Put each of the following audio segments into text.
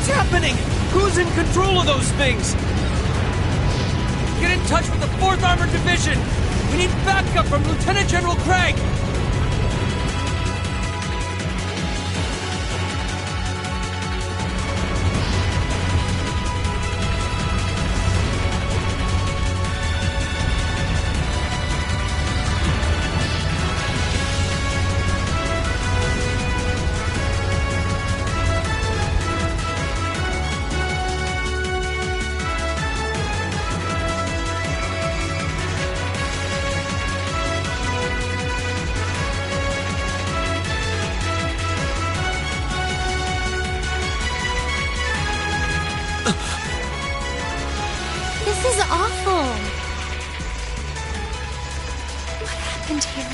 What's happening? Who's in control of those things? Get in touch with the 4th Armored Division! We need backup from Lieutenant General Craig! This is awful. What happened here?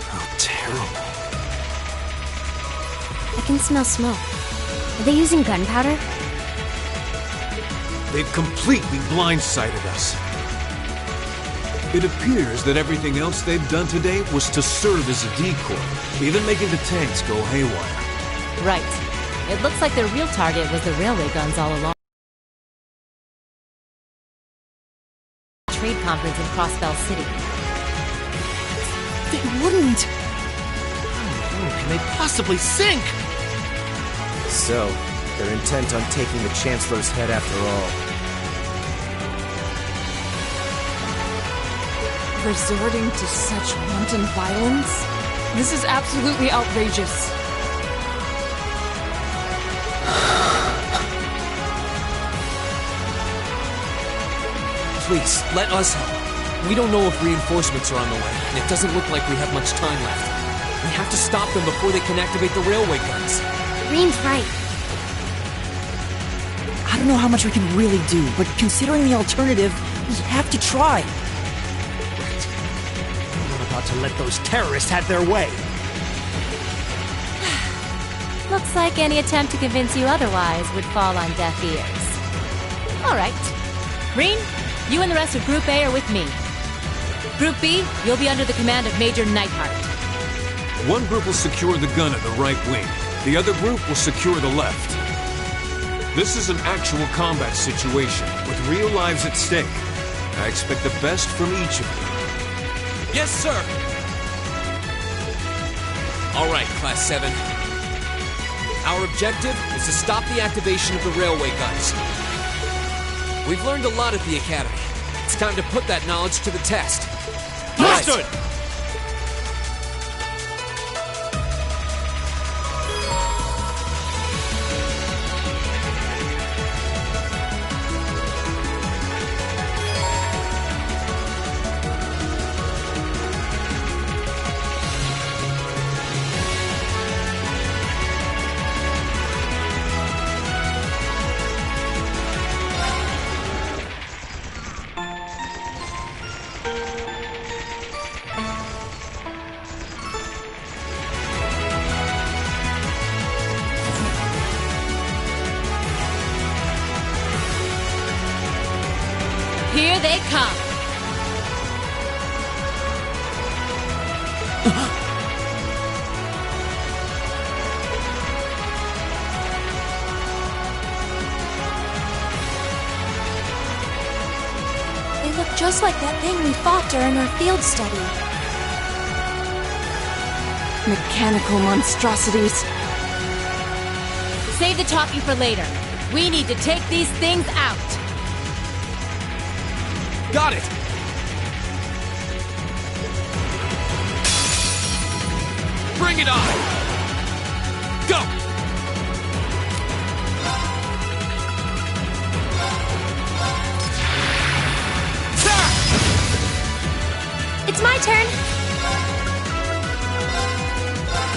How terrible. I can smell smoke. Are they using gunpowder? They've completely blindsided us. It appears that everything else they've done today was to serve as a decoy, even making the tanks go haywire. Right. It looks like their real target was the railway guns all along. Trade conference in Crossbell City. They wouldn't! How can they possibly sink? So, they're intent on taking the Chancellor's head after all. Resorting to such wanton violence? This is absolutely outrageous. Please, let us help. We don't know if reinforcements are on the way, and it doesn't look like we have much time left. We have to stop them before they can activate the railway guns. Green's right. I don't know how much we can really do, but considering the alternative, we have to try. We're not about to let those terrorists have their way. Looks like any attempt to convince you otherwise would fall on deaf ears. All right. Green, you and the rest of Group A are with me. Group B, you'll be under the command of Major Neidhart. One group will secure the gun at the right wing. The other group will secure the left. This is an actual combat situation, with real lives at stake. I expect the best from each of you. Yes, sir! All right, Class 7. Our objective is to stop the activation of the railway guns. We've learned a lot at the Academy. It's time to put that knowledge to the test. Understood! Here they come. They look just like that thing we fought during our field study. Mechanical monstrosities. Save the talking for later. We need to take these things out. Got it! Bring it on! Go! It's my turn!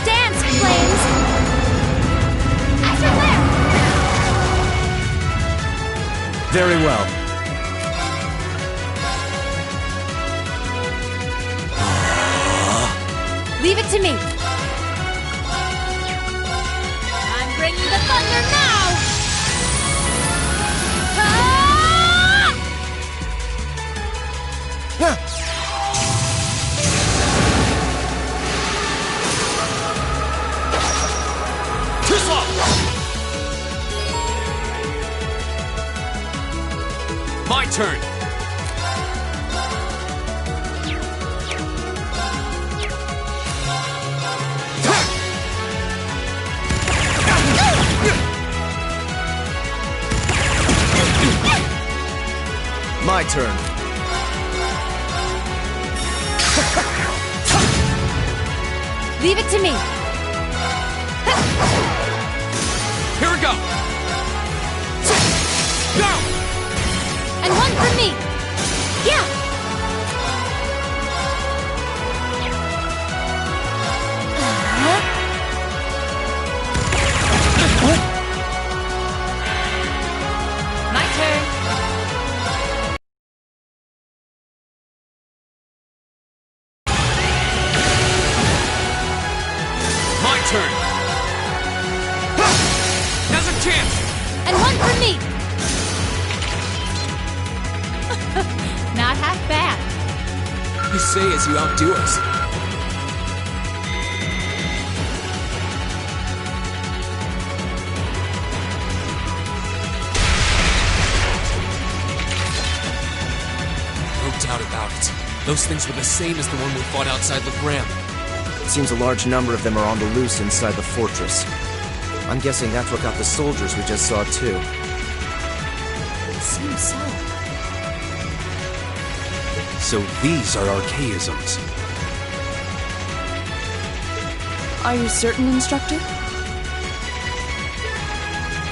Dance, flames! Extra flare! Very well. Leave it to me. I'm bringing the thunder now! Ah! Too slow! My turn! My turn. Leave it to me. Here we go! Go! And one for me. Yeah. My turn. My turn! Now's a chance! And one for me. Not half bad. You say as you outdo us. No doubt about it. Those things were the same as the one we fought outside Legram. It seems a large number of them are on the loose inside the fortress. I'm guessing that's what got the soldiers we just saw, too. It seems so. So these are Bbqisawesome. Are you certain, Instructor?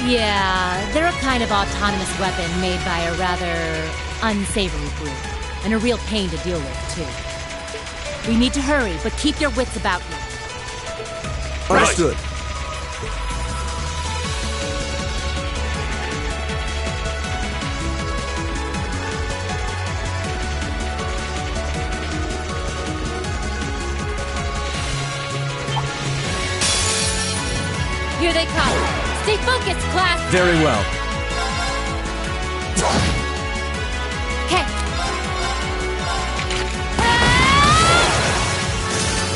Yeah, they're a kind of autonomous weapon made by a rather unsavory group. And a real pain to deal with, too. We need to hurry, but keep your wits about you. Understood. Here they come. Stay focused, class. Very well. Okay.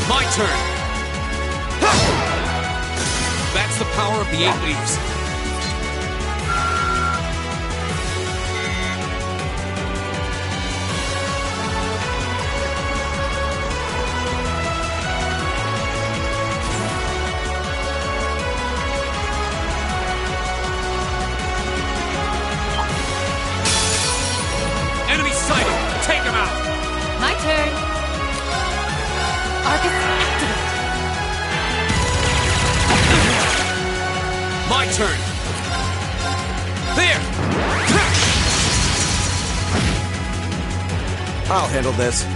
My turn! That's the power of the 8 leaves. Enemy sighted! Take him out! My turn. Arcus activate. My turn! There! I'll handle this.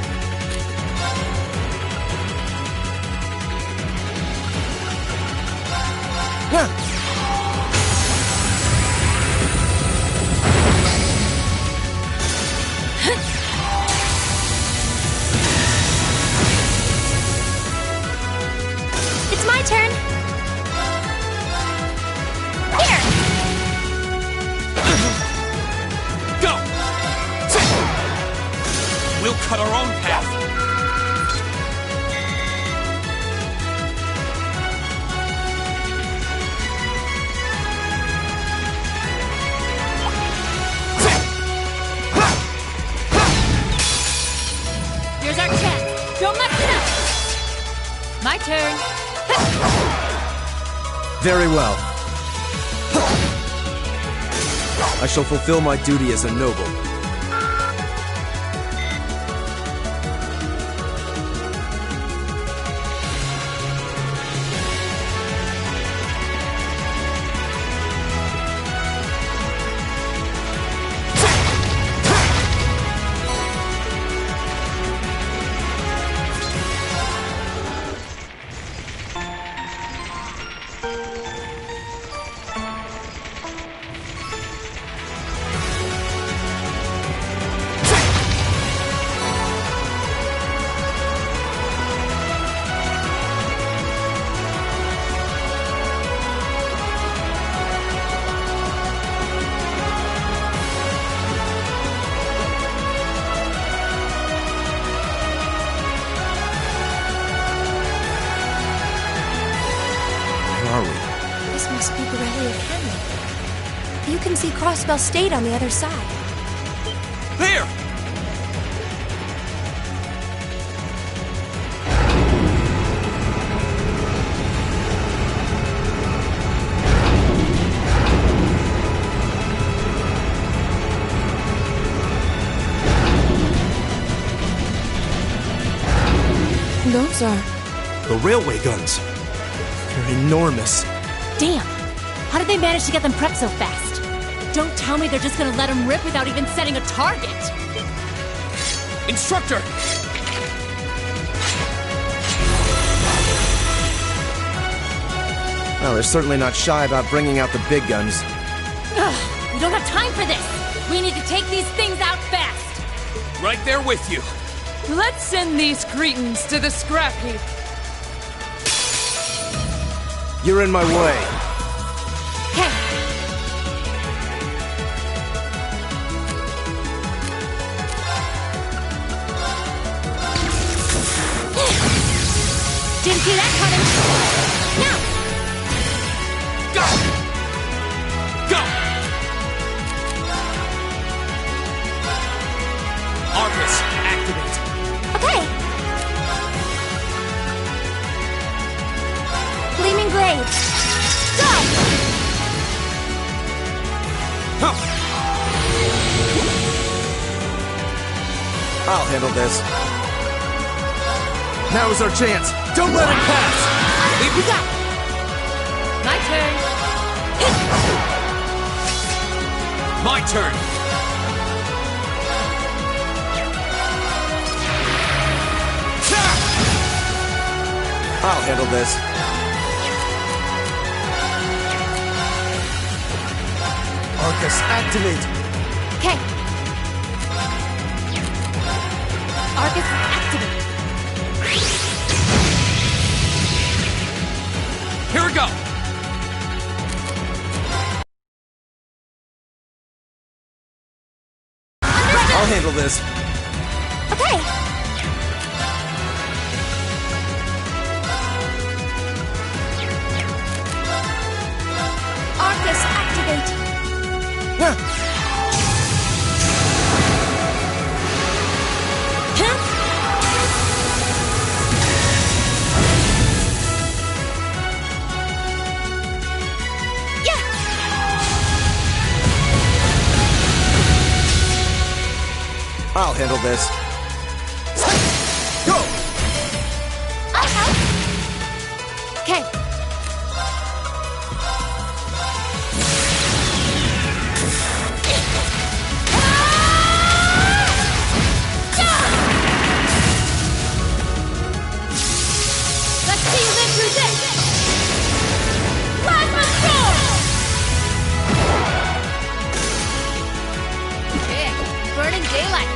It's my turn. Here. Go! We'll cut our own path. Here's our chance. Don't mess it up. My turn. Very well. I shall fulfill my duty as a noble. This must be Borrelia Academy. You can see Crossbell State on the other side. There! Those are... The railway guns. They're enormous. Damn! How did they manage to get them prepped so fast? Don't tell me they're just gonna let them rip without even setting a target! Instructor! Well, they're certainly not shy about bringing out the big guns. Ugh, we don't have time for this! We need to take these things out fast! Right there with you. Let's send these cretins to the scrap heap. You're in my way. Okay. Didn't see that coming. Now! Go! Go! Arcus, activate. Okay. Gleaming Blade. Go! Huh. I'll handle this. Now is our chance. Don't let it pass! You got it. My turn. My turn. I'll handle this. Arcus, activate! Okay. Arcus, activate. Here we go. I'll handle this. Okay. Arcus, activate. Yeah. I'll handle this. Go! Okay. Let's see you live through this! Plasma Storm! Big, burning daylight.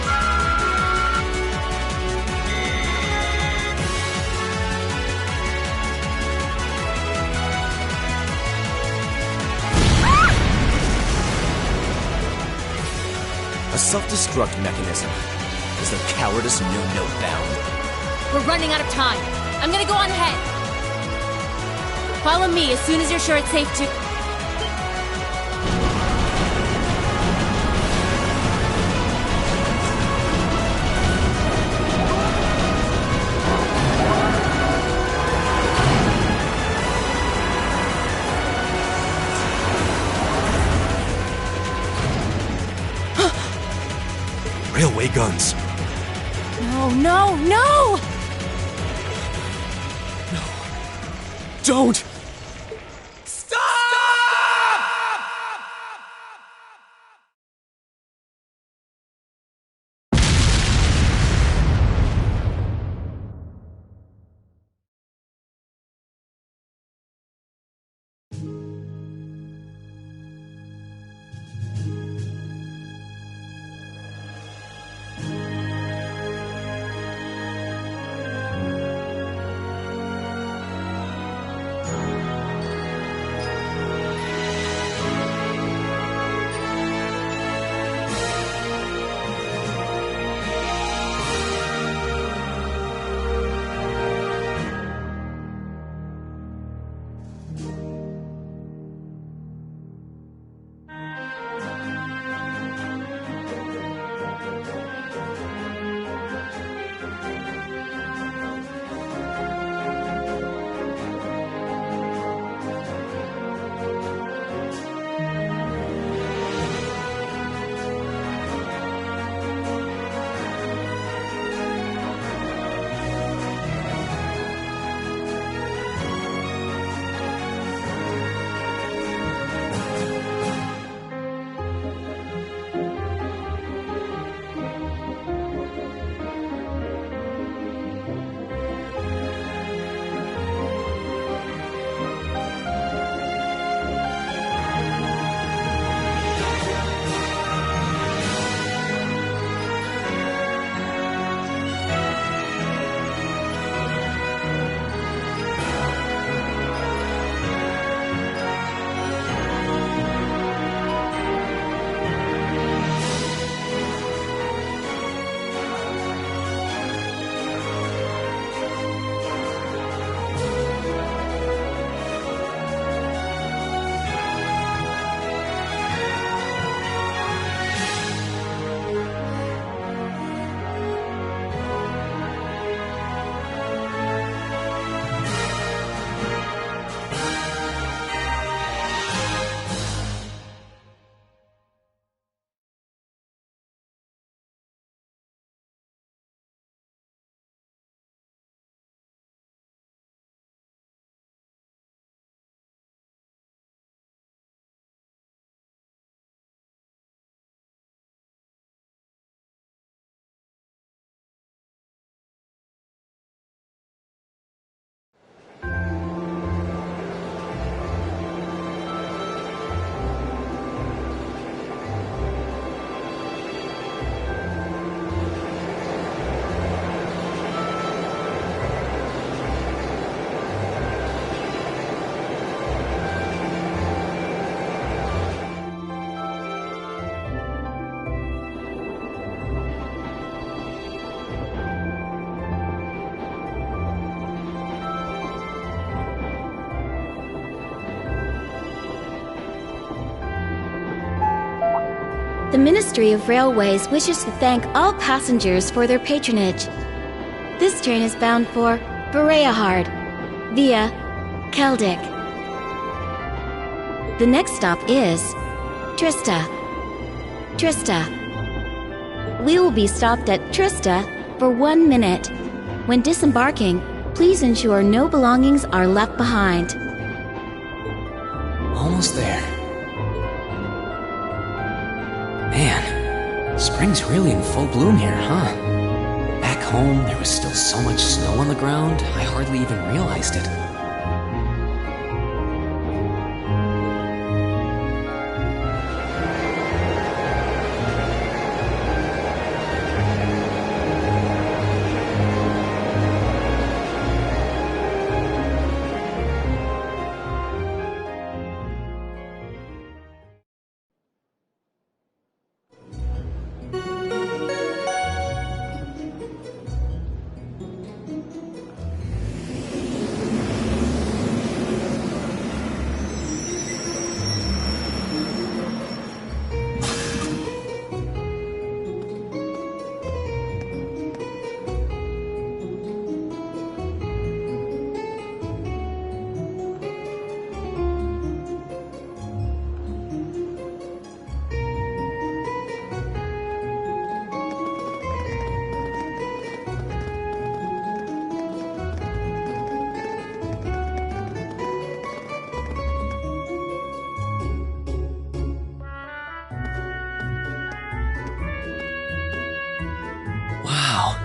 A self-destruct mechanism. Is their cowardice know no bound? We're running out of time. I'm gonna go on ahead. Follow me as soon as you're sure it's safe to... Railway guns. No, no, no! Don't! The Ministry of Railways wishes to thank all passengers for their patronage. This train is bound for Bereahard via Keldic. The next stop is Trista. We will be stopped at Trista for 1 minute. When disembarking, please ensure no belongings are left behind. Almost there. Man, spring's really in full bloom here, huh? Back home, there was still so much snow on the ground, I hardly even realized it. Wow.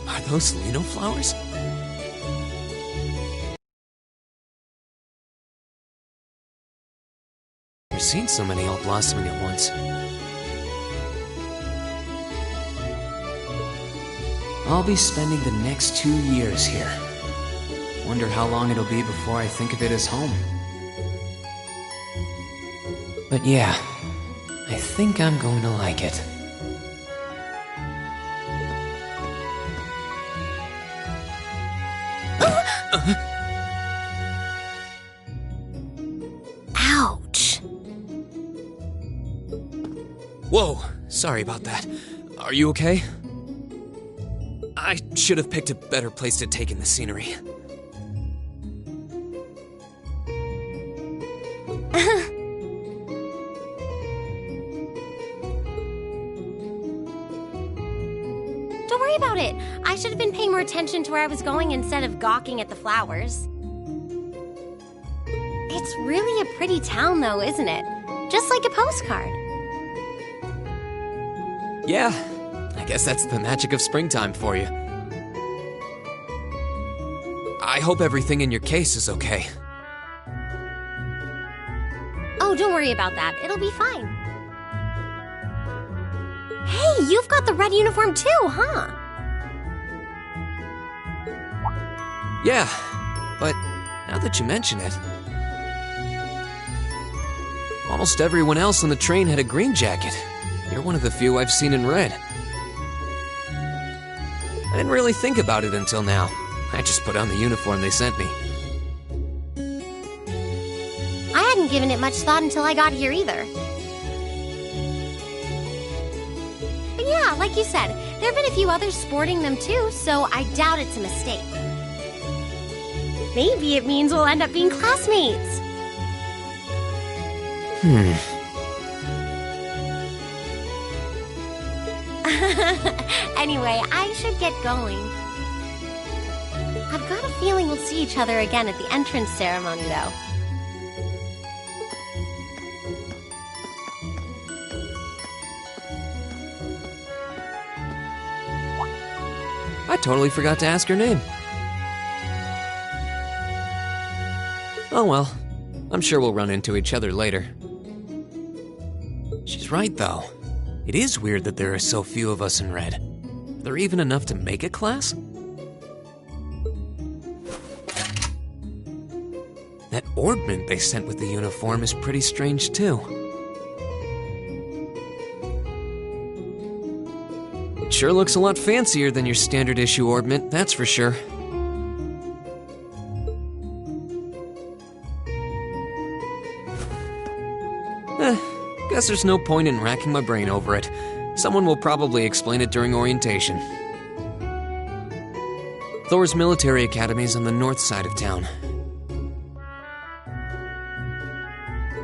Are those Lino flowers? I've seen so many all blossoming at once. I'll be spending the next 2 years here. Wonder how long it'll be before I think of it as home. But yeah, I think I'm going to like it. Ouch. Whoa, sorry about that. Are you okay? I should have picked a better place to take in the scenery. Don't worry about it. I should have been paying more attention to where I was going instead of gawking at the flowers. It's really a pretty town, though, isn't it? Just like a postcard. Yeah, I guess that's the magic of springtime for you. I hope everything in your case is okay. Oh, don't worry about that. It'll be fine. Hey, you've got the red uniform too, huh? Yeah, but now that you mention it, almost everyone else on the train had a green jacket. You're one of the few I've seen in red. I didn't really think about it until now. I just put on the uniform they sent me. I hadn't given it much thought until I got here either. But yeah, like you said, there have been a few others sporting them too, so I doubt it's a mistake. Maybe it means we'll end up being classmates. Anyway, I should get going. I've got a feeling we'll see each other again at the entrance ceremony, though. I totally forgot to ask her name. Oh well, I'm sure we'll run into each other later. She's right, though. It is weird that there are so few of us in red. Are there even enough to make a class? That orbment they sent with the uniform is pretty strange, too. It sure looks a lot fancier than your standard issue orbment, that's for sure. Guess there's no point in racking my brain over it. Someone will probably explain it during orientation. Thor's military academy is on the north side of town.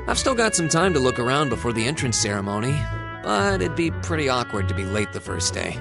I've still got some time to look around before the entrance ceremony, but it'd be pretty awkward to be late the first day.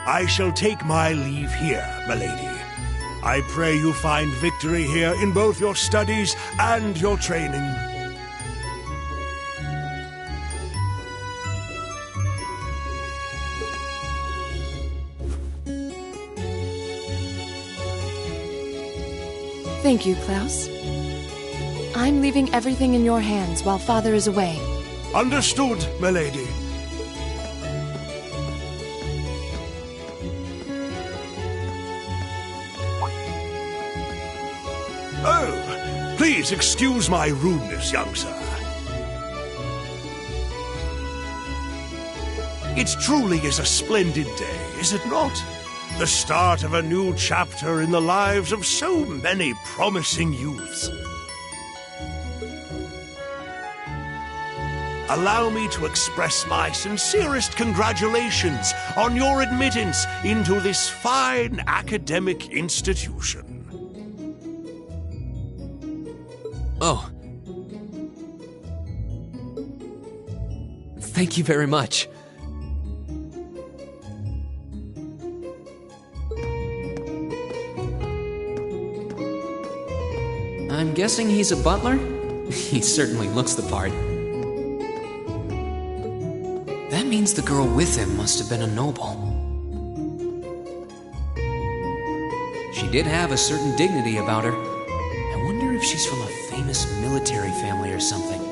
I shall take my leave here, milady. I pray you find victory here in both your studies and your training. Thank you, Klaus. I'm leaving everything in your hands while Father is away. Understood, milady. Oh, please excuse my rudeness, young sir. It truly is a splendid day, is it not? The start of a new chapter in the lives of so many promising youths. allow me to express my sincerest congratulations on your admittance into this fine academic institution. Oh. Thank you very much. I'm guessing he's a butler? He certainly looks the part. That means the girl with him must have been a noble. She did have a certain dignity about her. I wonder if she's from a famous military family or something.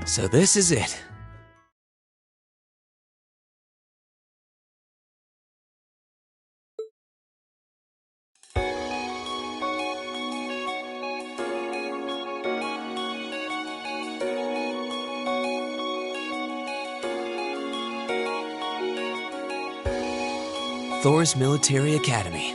So this is it. Thor's Military Academy.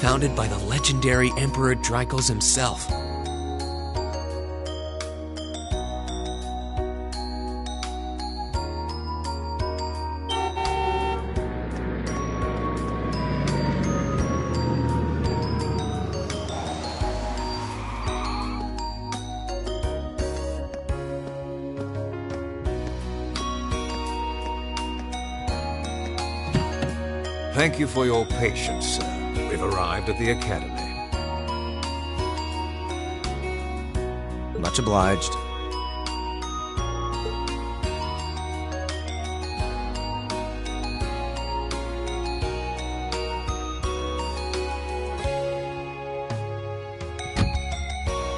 Founded by the legendary Emperor Drykos himself. Thank you for your patience, sir. We've arrived at the Academy. Much obliged.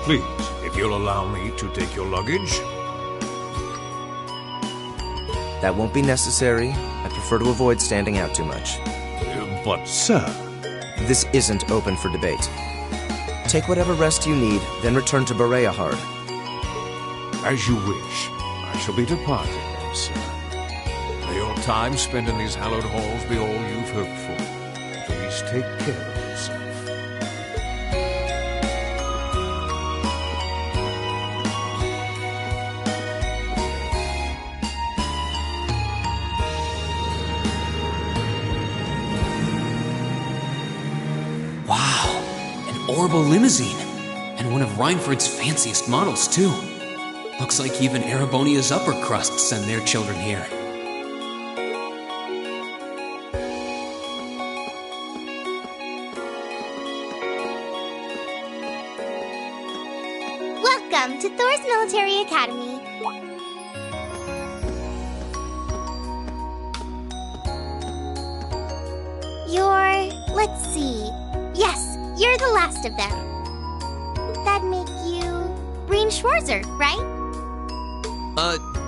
Please, if you'll allow me to take your luggage. That won't be necessary. I prefer to avoid standing out too much. But, sir... This isn't open for debate. Take whatever rest you need, then return to Bereahard. As you wish. I shall be departing then, sir. May your time spent in these hallowed halls be all you've hoped for. Please take care of yourself. Orbital limousine, and one of Reinford's fanciest models, too. Looks like even Erebonia's upper crust send their children here. Welcome to Thor's Military Academy. Let's see. Yes, you're the last of them. That'd make you Breen Schwarzer, right?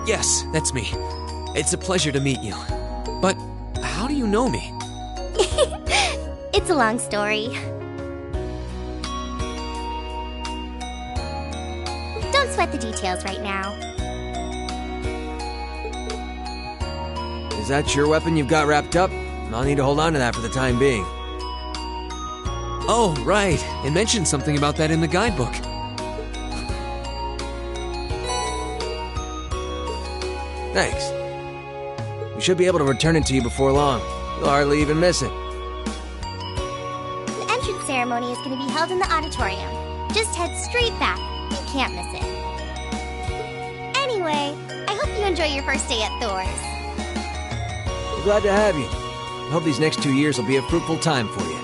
Yes, that's me. It's a pleasure to meet you. But how do you know me? It's a long story. Don't sweat the details right now. Is that your weapon you've got wrapped up? I'll need to hold on to that for the time being. Oh, right. It mentioned something about that in the guidebook. Thanks. We should be able to return it to you before long. You'll hardly even miss it. The entrance ceremony is going to be held in the auditorium. Just head straight back. You can't miss it. Anyway, I hope you enjoy your first day at Thor's. We're glad to have you. I hope these next 2 years will be a fruitful time for you.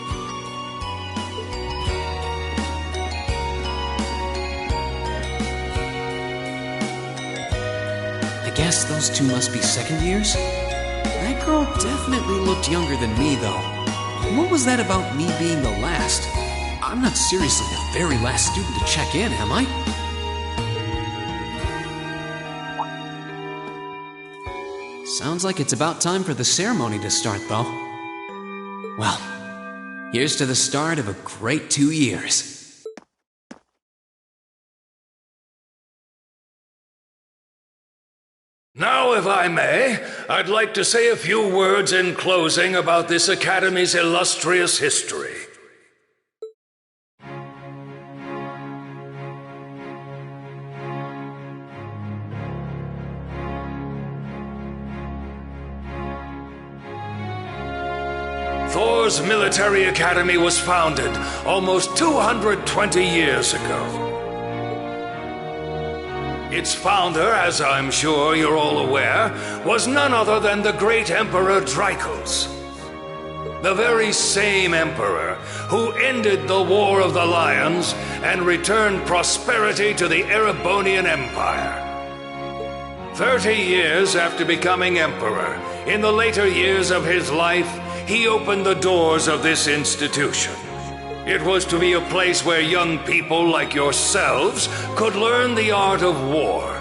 I guess those two must be second years? That girl definitely looked younger than me, though. What was that about me being the last? I'm not seriously the very last student to check in, am I? Sounds like it's about time for the ceremony to start, though. Well, here's to the start of a great 2 years. Now, if I may, I'd like to say a few words in closing about this Academy's illustrious history. Thor's military academy was founded almost 220 years ago. Its founder, as I'm sure you're all aware, was none other than the great Emperor Bbqisawesome. The very same emperor who ended the War of the Lions and returned prosperity to the Erebonian Empire. 30 years after becoming emperor, in the later years of his life, he opened the doors of this institution. It was to be a place where young people like yourselves could learn the art of war.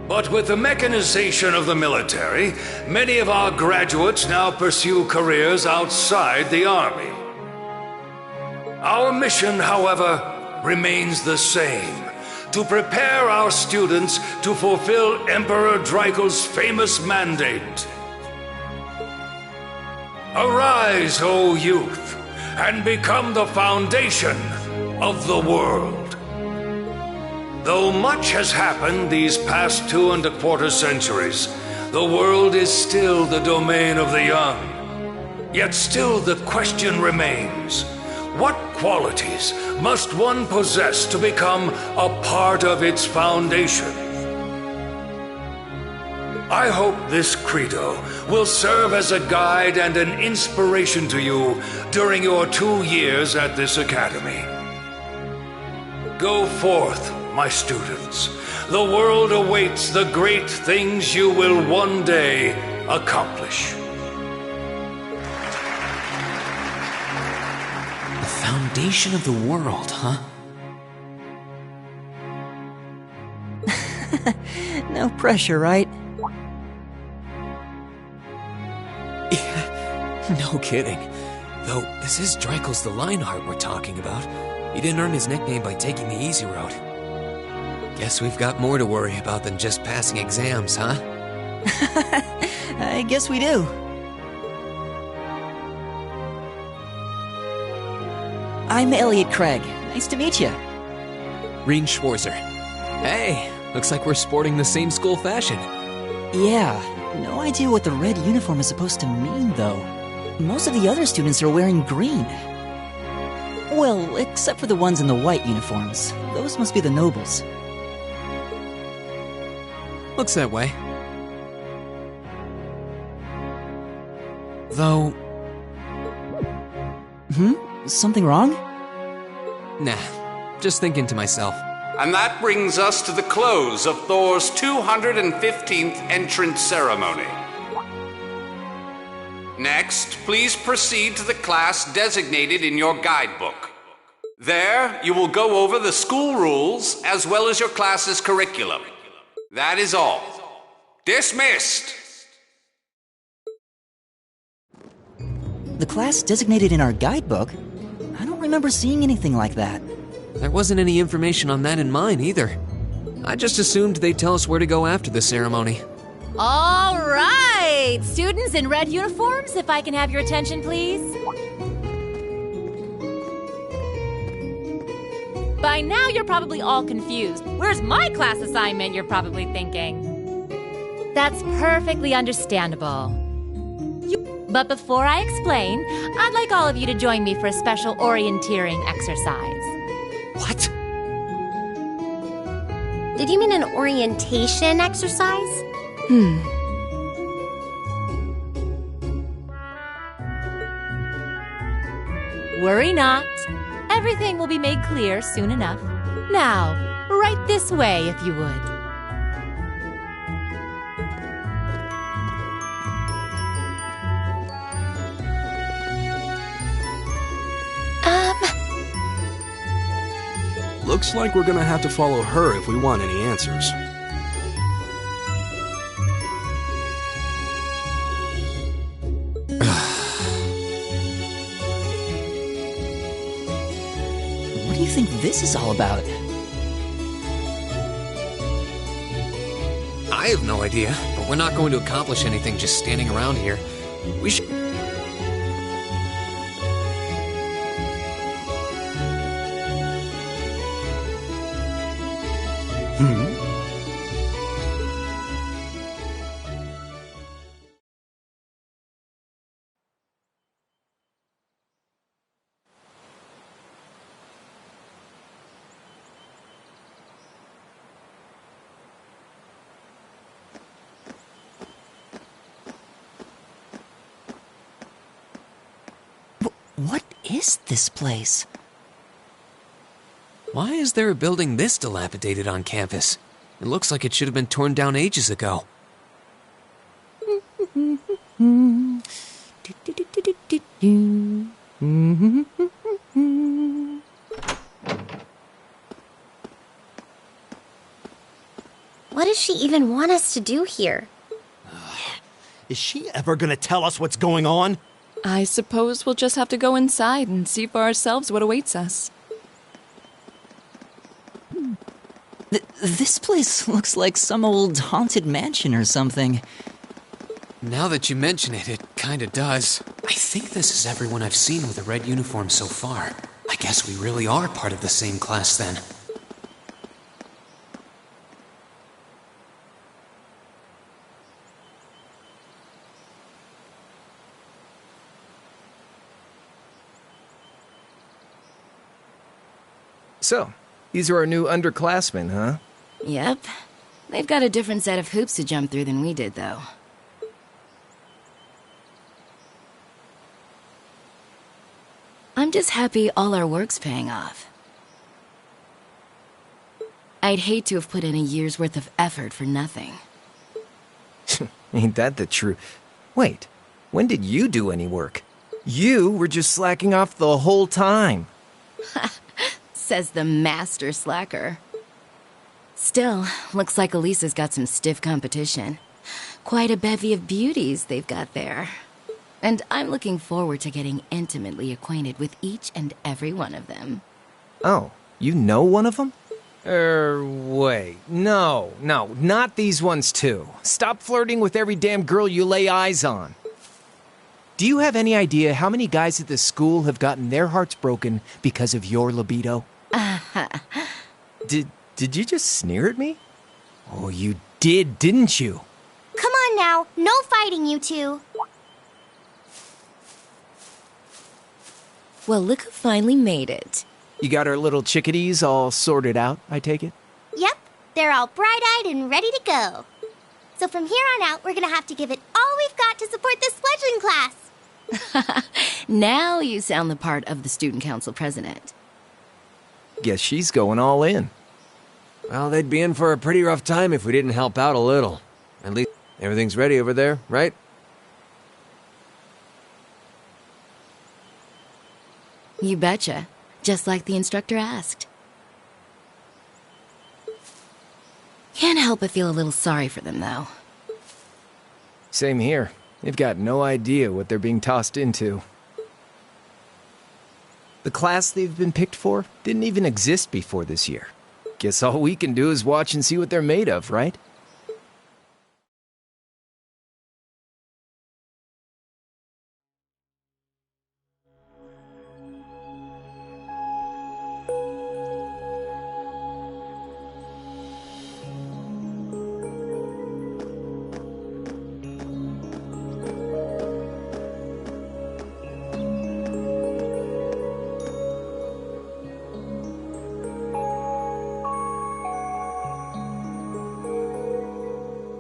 But with the mechanization of the military, many of our graduates now pursue careers outside the army. Our mission, however, remains the same: to prepare our students to fulfill Emperor Bbqisawe's famous mandate. Arise, O youth, and become the foundation of the world. Though much has happened these past 2¼ centuries, the world is still the domain of the young. Yet still the question remains: what qualities must one possess to become a part of its foundation? I hope this credo will serve as a guide and an inspiration to you during your 2 years at this academy. Go forth, my students. The world awaits the great things you will one day accomplish. The foundation of the world, huh? No pressure, right? No kidding. Though, this is Bbqisawesome the Lionheart we're talking about. He didn't earn his nickname by taking the easy road. Guess we've got more to worry about than just passing exams, huh? I guess we do. I'm Elliot Craig. Nice to meet you. Rean Schwarzer. Hey, looks like we're sporting the same school fashion. Yeah, no idea what the red uniform is supposed to mean, though. Most of the other students are wearing green. Well, except for the ones in the white uniforms. Those must be the nobles. Looks that way. Though... Something wrong? Nah, just thinking to myself. And that brings us to the close of Thor's 215th entrance ceremony. Next, please proceed to the class designated in your guidebook. There, you will go over the school rules as well as your class's curriculum. That is all. Dismissed! The class designated in our guidebook? I don't remember seeing anything like that. There wasn't any information on that in mine, either. I just assumed they'd tell us where to go after the ceremony. All right! Students in red uniforms, if I can have your attention, please. By now, you're probably all confused. Where's my class assignment, you're probably thinking. That's perfectly understandable. But before I explain, I'd like all of you to join me for a special orienteering exercise. What? Did you mean an orientation exercise? Worry not. Everything will be made clear soon enough. Now, right this way, if you would. Looks like we're gonna have to follow her if we want any answers. this is all about. I have no idea, but we're not going to accomplish anything just standing around here. We should... What is this place? Why is there a building this dilapidated on campus? It looks like it should have been torn down ages ago. What does she even want us to do here? Is she ever gonna tell us what's going on? I suppose we'll just have to go inside and see for ourselves what awaits us. This place looks like some old haunted mansion or something. Now that you mention it, it kinda does. I think this is everyone I've seen with a red uniform so far. I guess we really are part of the same class then. So, these are our new underclassmen, huh? Yep. They've got a different set of hoops to jump through than we did, though. I'm just happy all our work's paying off. I'd hate to have put in a year's worth of effort for nothing. Ain't that the truth? Wait, when did you do any work? You were just slacking off the whole time. Says the master slacker. Still, looks like Elisa's got some stiff competition. Quite a bevy of beauties they've got there. And I'm looking forward to getting intimately acquainted with each and every one of them. Oh, you know one of them? Wait. No, not these ones too. Stop flirting with every damn girl you lay eyes on. Do you have any idea how many guys at this school have gotten their hearts broken because of your libido? Did you just sneer at me? Oh, you did, didn't you? Come on now, no fighting, you two. Well, look who finally made it. You got our little chickadees all sorted out, I take it? Yep, they're all bright-eyed and ready to go. So from here on out, we're gonna have to give it all we've got to support this fledgling class. Now you sound the part of the student council president. Guess she's going all in. Well, they'd be in for a pretty rough time if we didn't help out a little. At least everything's ready over there, right? You betcha. Just like the instructor asked. Can't help but feel a little sorry for them, though. Same here. They've got no idea what they're being tossed into. The class they've been picked for didn't even exist before this year. Guess all we can do is watch and see what they're made of, right?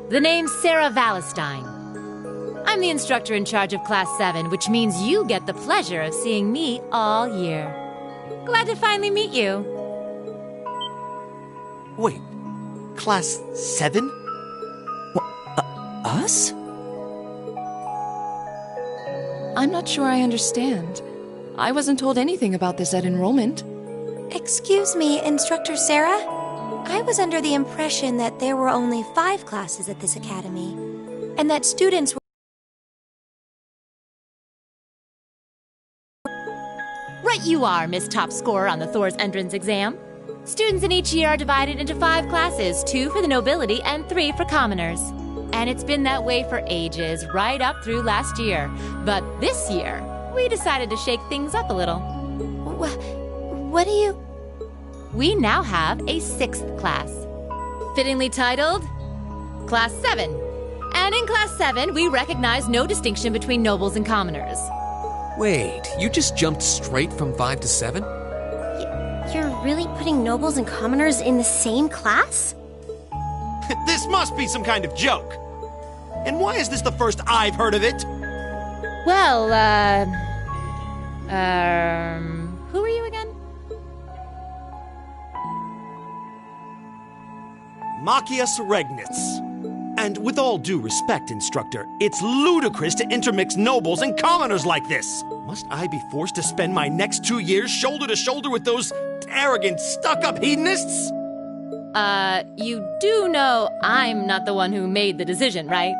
The name's Sarah Valestine. I'm the instructor in charge of Class 7, which means you get the pleasure of seeing me all year. Glad to finally meet you. Wait, Class 7? Us? I'm not sure I understand. I wasn't told anything about this at enrollment. Excuse me, Instructor Sarah? I was under the impression that there were only 5 classes at this academy, and that students were... But you are Miss Top Scorer on the Thor's entrance exam. Students in each year are divided into 5 classes, 2 for the nobility and 3 for commoners. And it's been that way for ages, right up through last year. But this year, we decided to shake things up a little. What do you... We now have a 6th class, fittingly titled Class 7. And in Class 7, we recognize no distinction between nobles and commoners. Wait, you just jumped straight from 5 to 7? You're really putting nobles and commoners in the same class? This must be some kind of joke. And why is this the first I've heard of it? Well, who are you again? Bbqisawesome. And with all due respect, instructor, it's ludicrous to intermix nobles and commoners like this. Must I be forced to spend my next 2 years shoulder to shoulder with those arrogant, stuck-up hedonists? You do know I'm not the one who made the decision, right?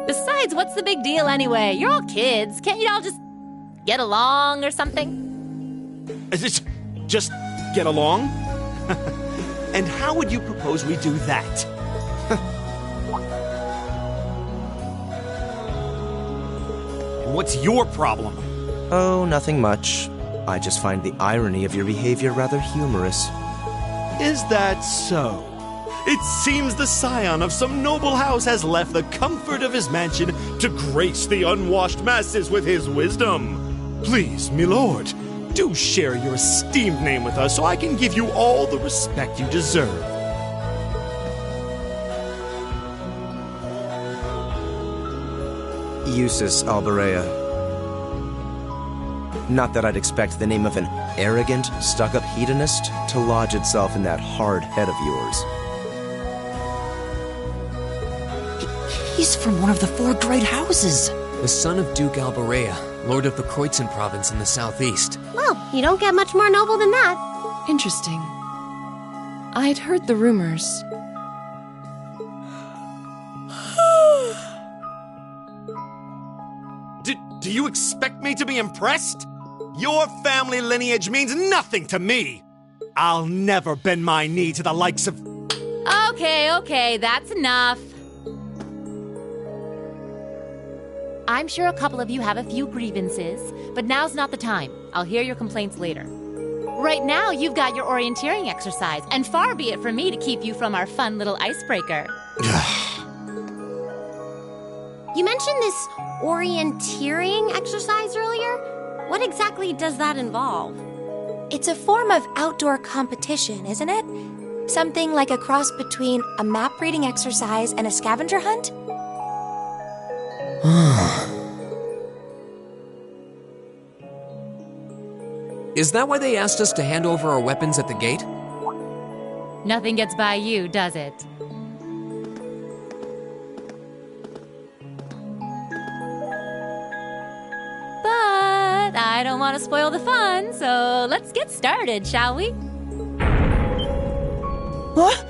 Besides, what's the big deal anyway? You're all kids. Can't you all just get along or something? Just get along? And how would you propose we do that? And what's your problem? Oh, nothing much. I just find the irony of your behavior rather humorous. Is that so? It seems the scion of some noble house has left the comfort of his mansion to grace the unwashed masses with his wisdom. Please, milord, do share your esteemed name with us so I can give you all the respect you deserve. Eustace Alberea. Not that I'd expect the name of an arrogant, stuck-up hedonist to lodge itself in that hard head of yours. He's from one of the 4 great houses. The son of Duke Alberea, Lord of the Kreutzen province in the southeast. Well, you don't get much more noble than that. Interesting. I'd heard the rumors. Do you expect me to be impressed? Your family lineage means nothing to me. I'll never bend my knee to the likes of... Okay, that's enough. I'm sure a couple of you have a few grievances, but now's not the time. I'll hear your complaints later. Right now, you've got your orienteering exercise, and far be it from me to keep you from our fun little icebreaker. You mentioned this orienteering exercise earlier. What exactly does that involve? It's a form of outdoor competition, isn't it? Something like a cross between a map-reading exercise and a scavenger hunt? Is that why they asked us to hand over our weapons at the gate? Nothing gets by you, does it? But I don't want to spoil the fun, so let's get started, shall we? What?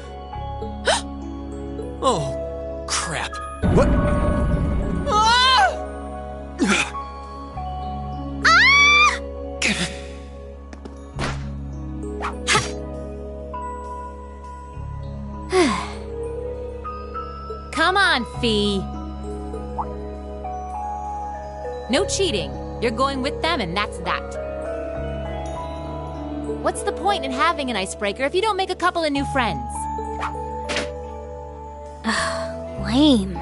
Oh, crap. What? Come on, Fee. No cheating. You're going with them, and that's that. What's the point in having an icebreaker if you don't make a couple of new friends? Lame.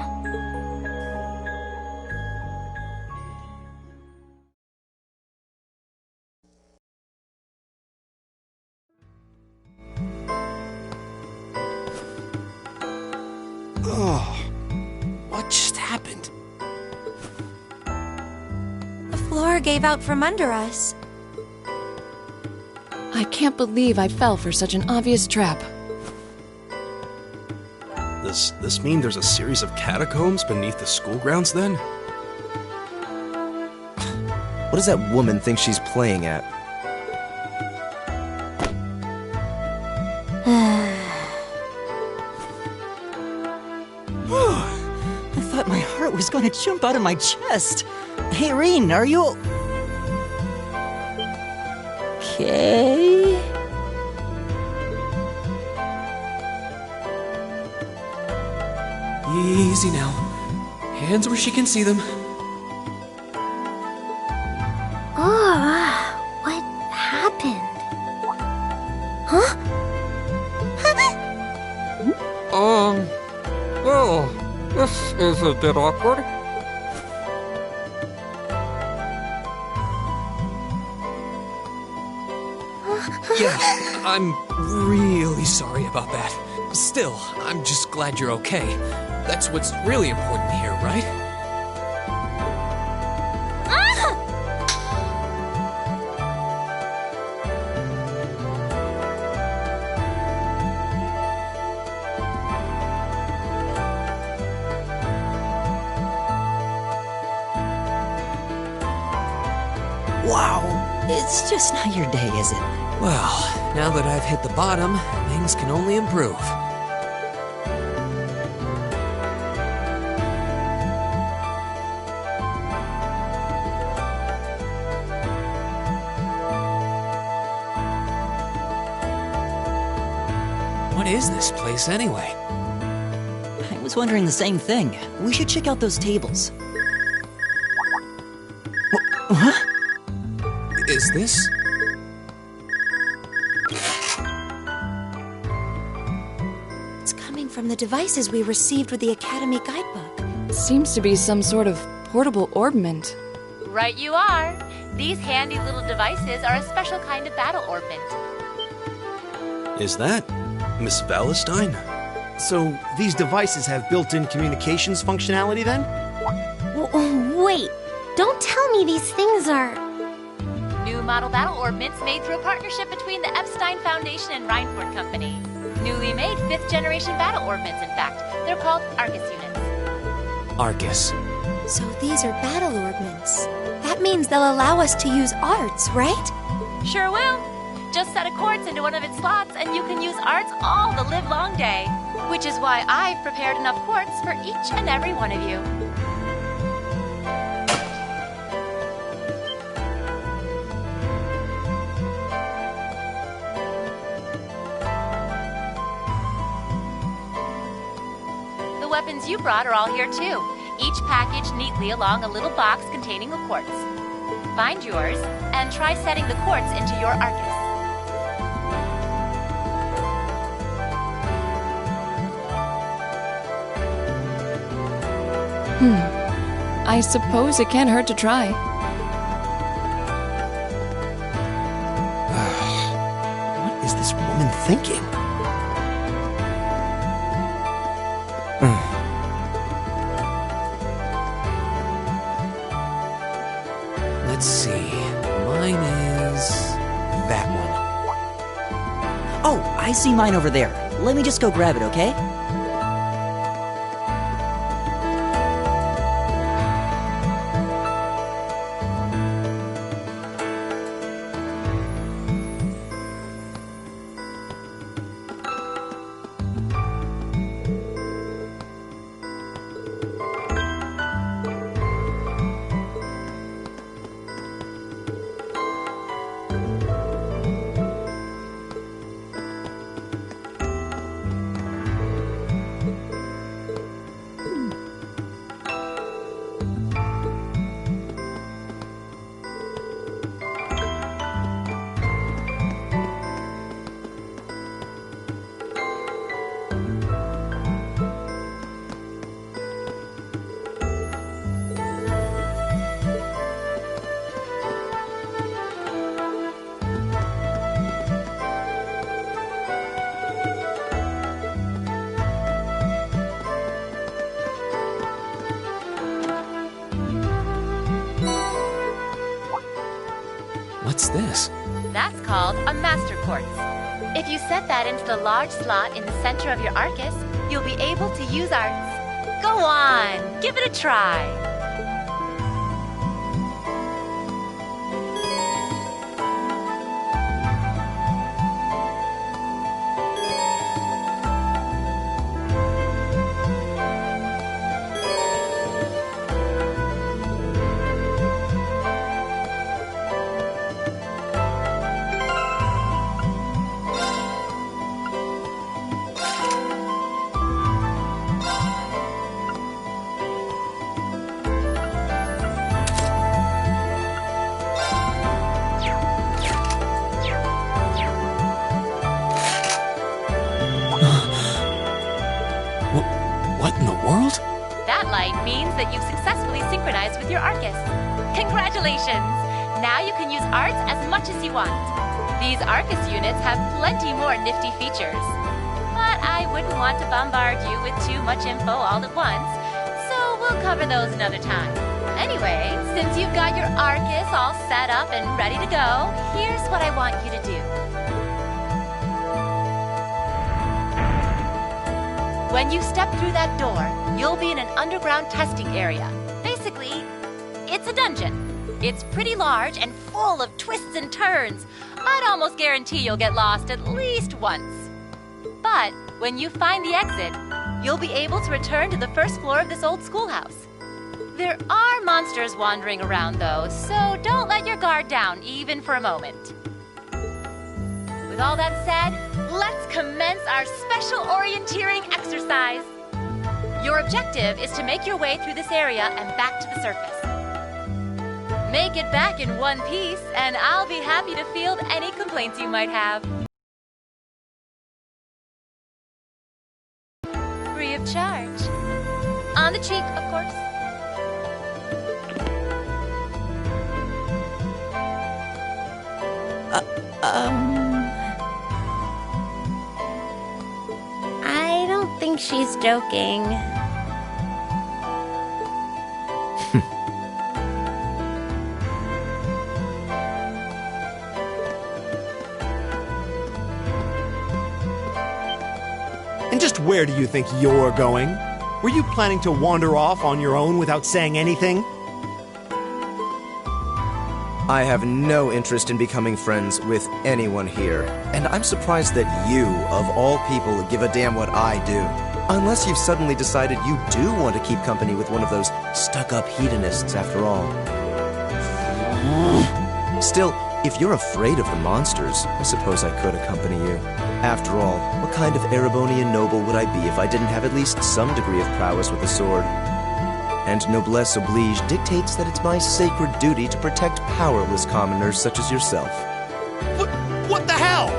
What just happened? The floor gave out from under us. I can't believe I fell for such an obvious trap. Does this mean there's a series of catacombs beneath the school grounds then? What does that woman think she's playing at? I thought my heart was going to jump out of my chest. Hey, Reen, are you... Okay. Easy now. Hands where she can see them. Oh, what happened? Huh? Well, this is a bit awkward. Yeah, I'm really sorry about that. Still, I'm just glad you're okay. That's what's really important here, right? Wow, it's just not your day, is it? Well, now that I've hit the bottom, things can only improve. What is this place anyway? I was wondering the same thing. We should check out those tables. What? Is this? It's coming from the devices we received with the Academy guidebook. Seems to be some sort of portable orbment. Right you are. These handy little devices are a special kind of battle orbment. Is that Miss Valentine? So, these devices have built-in communications functionality then? Wait, don't tell me these things are... New model battle orbments made through a partnership between the Epstein Foundation and Reinford Company. Newly made 5th generation battle orbments, in fact. They're called Arcus units. Arcus. So these are battle orbments. That means they'll allow us to use arts, right? Sure will. Just set a quartz into one of its slots and you can use arts all the livelong day. Which is why I've prepared enough quartz for each and every one of you. The weapons you brought are all here too, each packaged neatly along a little box containing a quartz. Find yours, and try setting the quartz into your Arcus. I suppose it can't hurt to try. What is this woman thinking? Let's see. Mine is that one. Oh, I see mine over there. Let me just go grab it, okay? What's this? That's called a master quartz. If you set that into the large slot in the center of your Arcus, you'll be able to use arts. Go on, give it a try. What in the world? That light means that you've successfully synchronized with your Arcus. Congratulations! Now you can use arts as much as you want. These Arcus units have plenty more nifty features. But I wouldn't want to bombard you with too much info all at once, so we'll cover those another time. Anyway, since you've got your Arcus all set up and ready to go, here's what I want you to do. When you step through that door, you'll be in an underground testing area. Basically, it's a dungeon. It's pretty large and full of twists and turns. I'd almost guarantee you'll get lost at least once. But when you find the exit, you'll be able to return to the first floor of this old schoolhouse. There are monsters wandering around, though, so don't let your guard down, even for a moment. With all that said, let's commence our special orienteering exercise. Your objective is to make your way through this area and back to the surface. Make it back in one piece, and I'll be happy to field any complaints you might have. Free of charge. On the cheek, of course. I don't think she's joking. And just where do you think you're going? Were you planning to wander off on your own without saying anything? I have no interest in becoming friends with anyone here, and I'm surprised that you, of all people, give a damn what I do. Unless you've suddenly decided you do want to keep company with one of those stuck-up hedonists after all. Still, if you're afraid of the monsters, I suppose I could accompany you. After all, what kind of Erebonian noble would I be if I didn't have at least some degree of prowess with a sword? And noblesse oblige dictates that it's my sacred duty to protect powerless commoners such as yourself. What the hell?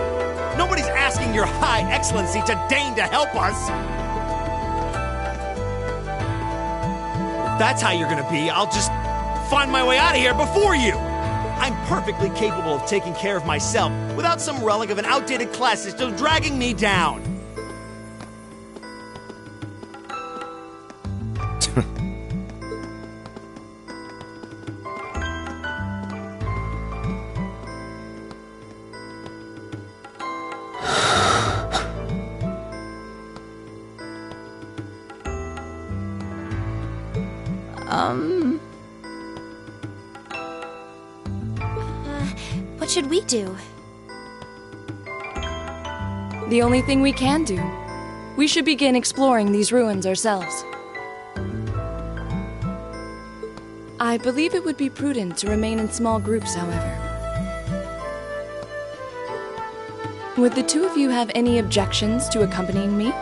Nobody's asking your high excellency to deign to help us! If that's how you're gonna be, I'll just find my way out of here before you! I'm perfectly capable of taking care of myself without some relic of an outdated class system dragging me down! What should we do? The only thing we can do. We should begin exploring these ruins ourselves. I believe it would be prudent to remain in small groups, however. Would the two of you have any objections to accompanying me?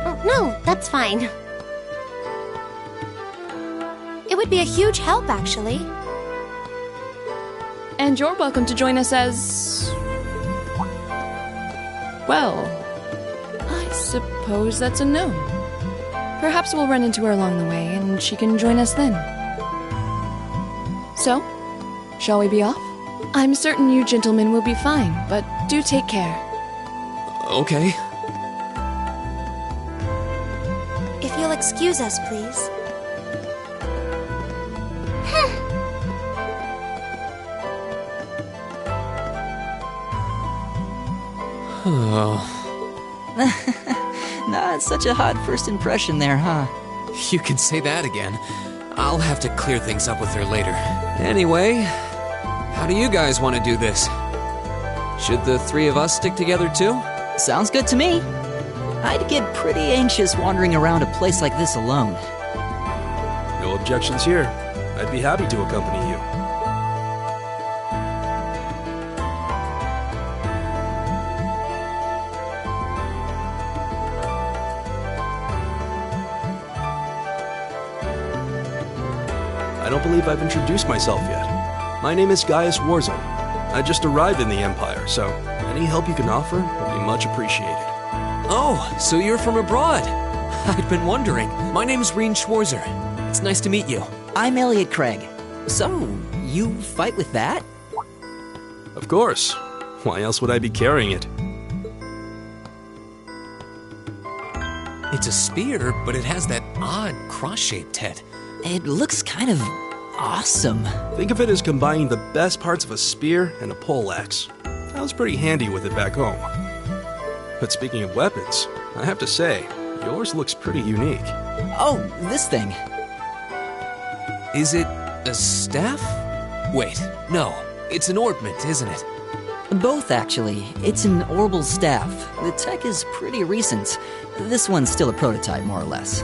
Oh, no, that's fine. It would be a huge help, actually. And you're welcome to join us as... well, I suppose that's a no. Perhaps we'll run into her along the way, and she can join us then. So, shall we be off? I'm certain you gentlemen will be fine, but do take care. Okay. If you'll excuse us, please. Not such a hot first impression there, huh? You can say that again. I'll have to clear things up with her later. Anyway, how do you guys want to do this? Should the three of us stick together too? Sounds good to me. I'd get pretty anxious wandering around a place like this alone. No objections here. I'd be happy to accompany you. I don't believe I've introduced myself yet. My name is Bbqisawesome. I just arrived in the Empire, so any help you can offer would be much appreciated. Oh, so you're from abroad. I'd been wondering. My name's Reen Schwarzer. It's nice to meet you. I'm Elliot Craig. So, you fight with that? Of course. Why else would I be carrying it? It's a spear, but it has that odd cross-shaped head. It looks kind of awesome. Think of it as combining the best parts of a spear and a poleaxe. I was pretty handy with it back home. But speaking of weapons, I have to say, yours looks pretty unique. Oh, this thing. Is it a staff? Wait, no. It's an orbment, isn't it? Both, actually. It's an orbital staff. The tech is pretty recent. This one's still a prototype, more or less.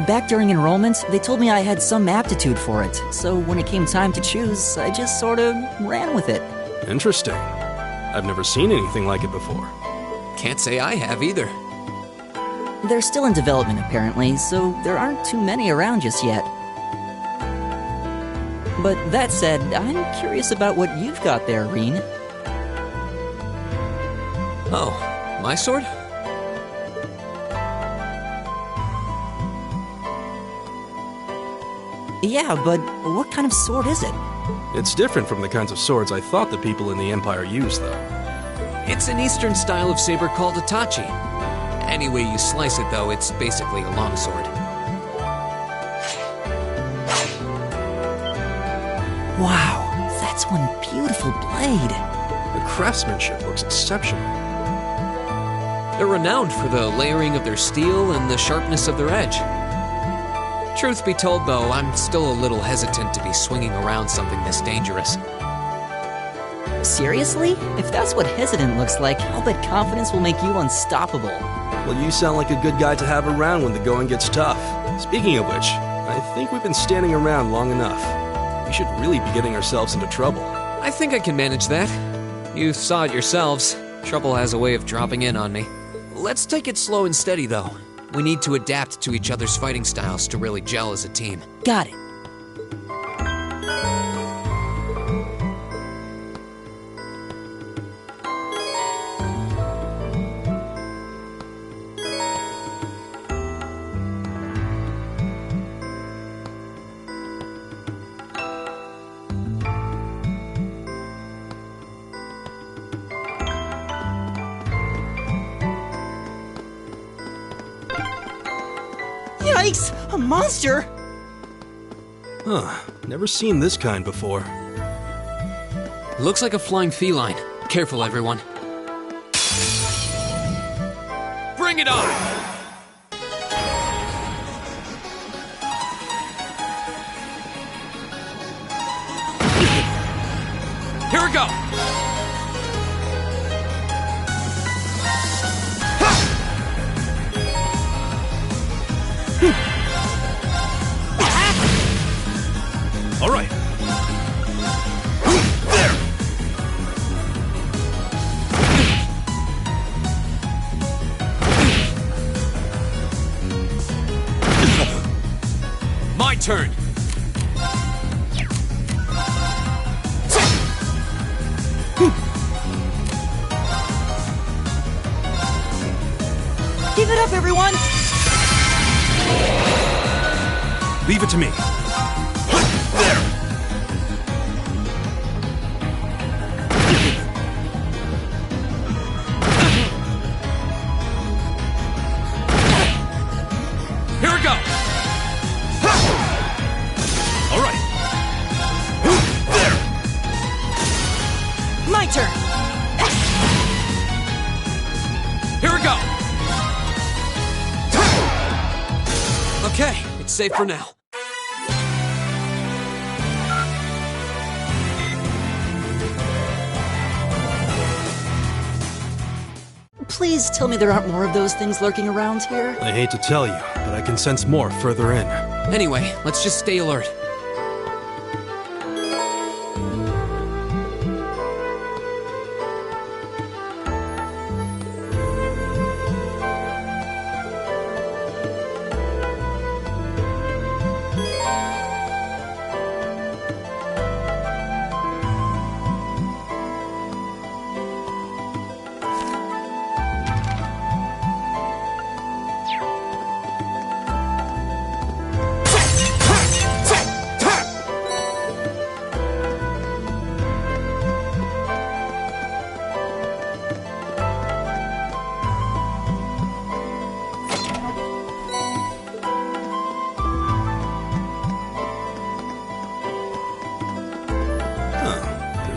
Back during enrollment, they told me I had some aptitude for it, so when it came time to choose, I just sort of ran with it. Interesting. I've never seen anything like it before. Can't say I have either. They're still in development, apparently, so there aren't too many around just yet. But that said, I'm curious about what you've got there, Reen. Oh, my sword? Yeah, but what kind of sword is it? It's different from the kinds of swords I thought the people in the Empire used, though. It's an eastern style of saber called Itachi. Any way you slice it, though, it's basically a longsword. Wow, that's one beautiful blade. The craftsmanship looks exceptional. They're renowned for the layering of their steel and the sharpness of their edge. Truth be told, though, I'm still a little hesitant to be swinging around something this dangerous. Seriously? If that's what hesitant looks like, I'll bet confidence will make you unstoppable. Well, you sound like a good guy to have around when the going gets tough. Speaking of which, I think we've been standing around long enough. We should really be getting ourselves into trouble. I think I can manage that. You saw it yourselves. Trouble has a way of dropping in on me. Let's take it slow and steady, though. We need to adapt to each other's fighting styles to really gel as a team. Got it. Yikes! A monster! Huh. Never seen this kind before. Looks like a flying feline. Careful, everyone. Bring it on! Here we go! All right. There. My turn. Give it up, everyone! Leave it to me. There. Here we go. All right. There. My turn! Here we go. Okay, it's safe for now. Please tell me there aren't more of those things lurking around here. I hate to tell you, but I can sense more further in. Anyway, let's just stay alert.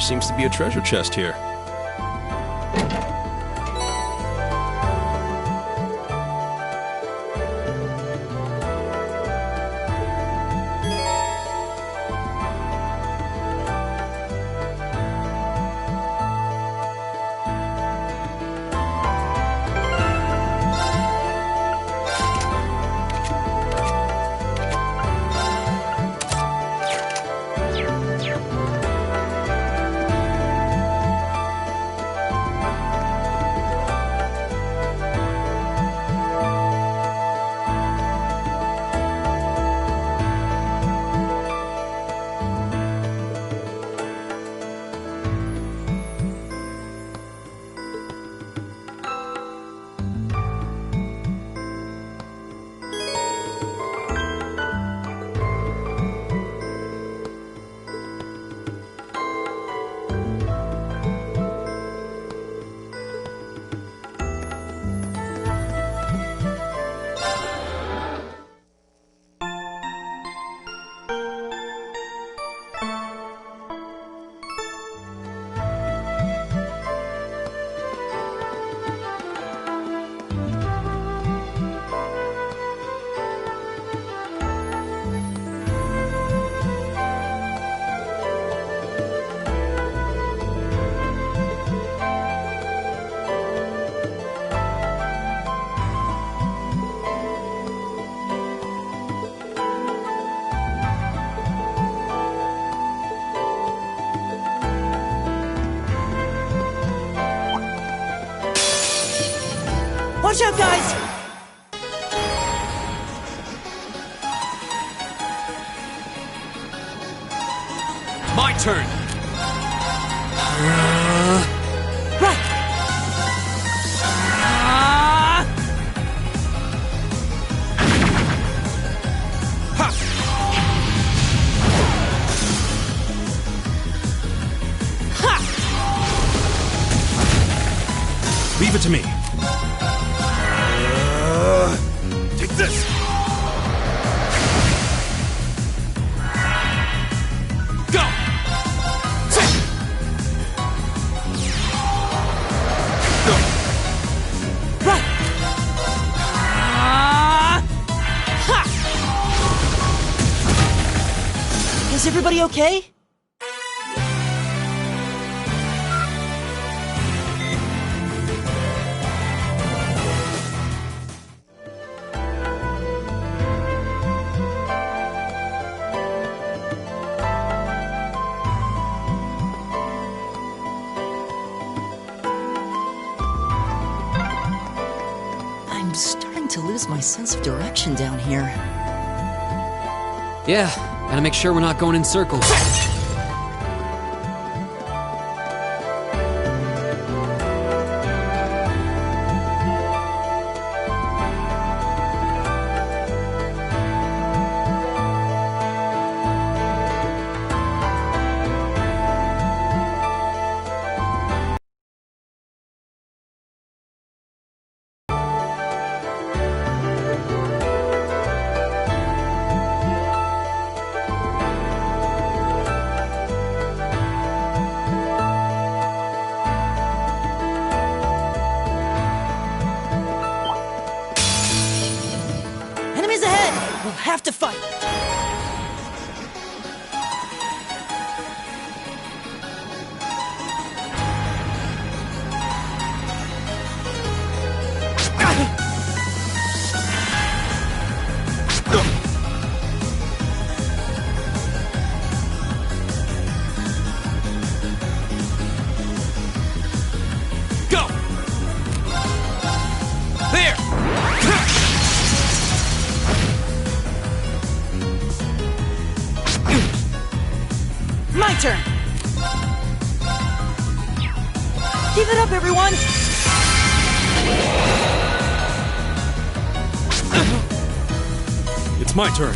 seems to be a treasure chest here. Watch out, guys! My turn! Right! Leave it to me. Take this! Go! Sit! Go! Right! Ha! Is everybody okay? I'm starting to lose my sense of direction down here. Yeah, gotta make sure we're not going in circles. Enemies ahead! We'll have to fight! Go! There! My turn! Give it up, everyone! It's my turn.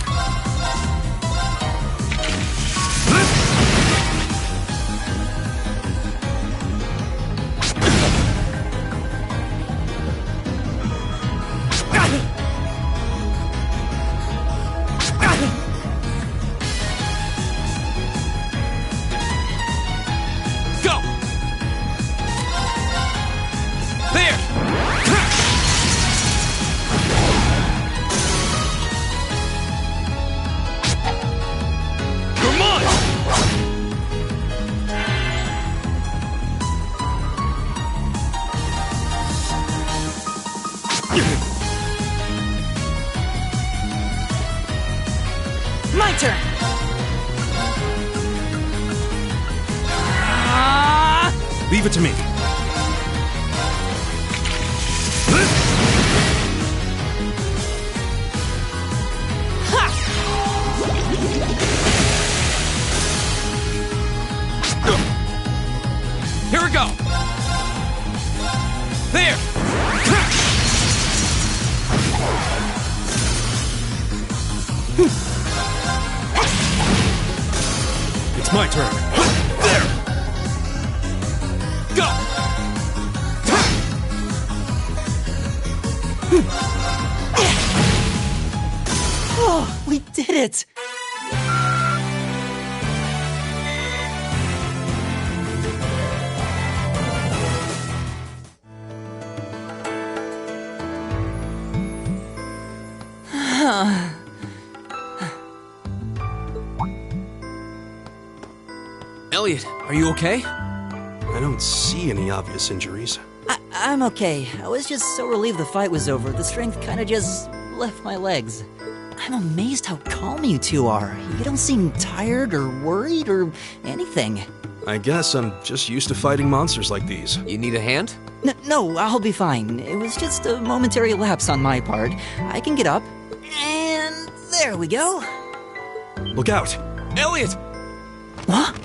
turn. Leave it to me. Here we go! There! It's my turn. There! Go! Oh, we did it! Elliot, are you okay? I don't see any obvious injuries. I'm okay. I was just so relieved the fight was over. The strength kinda just left my legs. I'm amazed how calm you two are. You don't seem tired or worried or anything. I guess I'm just used to fighting monsters like these. You need a hand? No, I'll be fine. It was just a momentary lapse on my part. I can get up. And there we go. Look out! Elliot! What?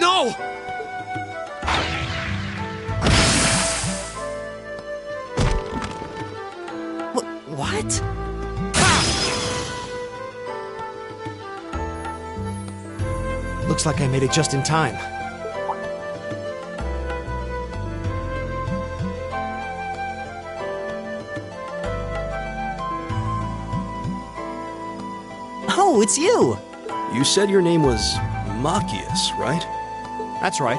No! What? Looks like I made it just in time. Oh, it's you! You said your name was Bbqisawesome, right? That's right.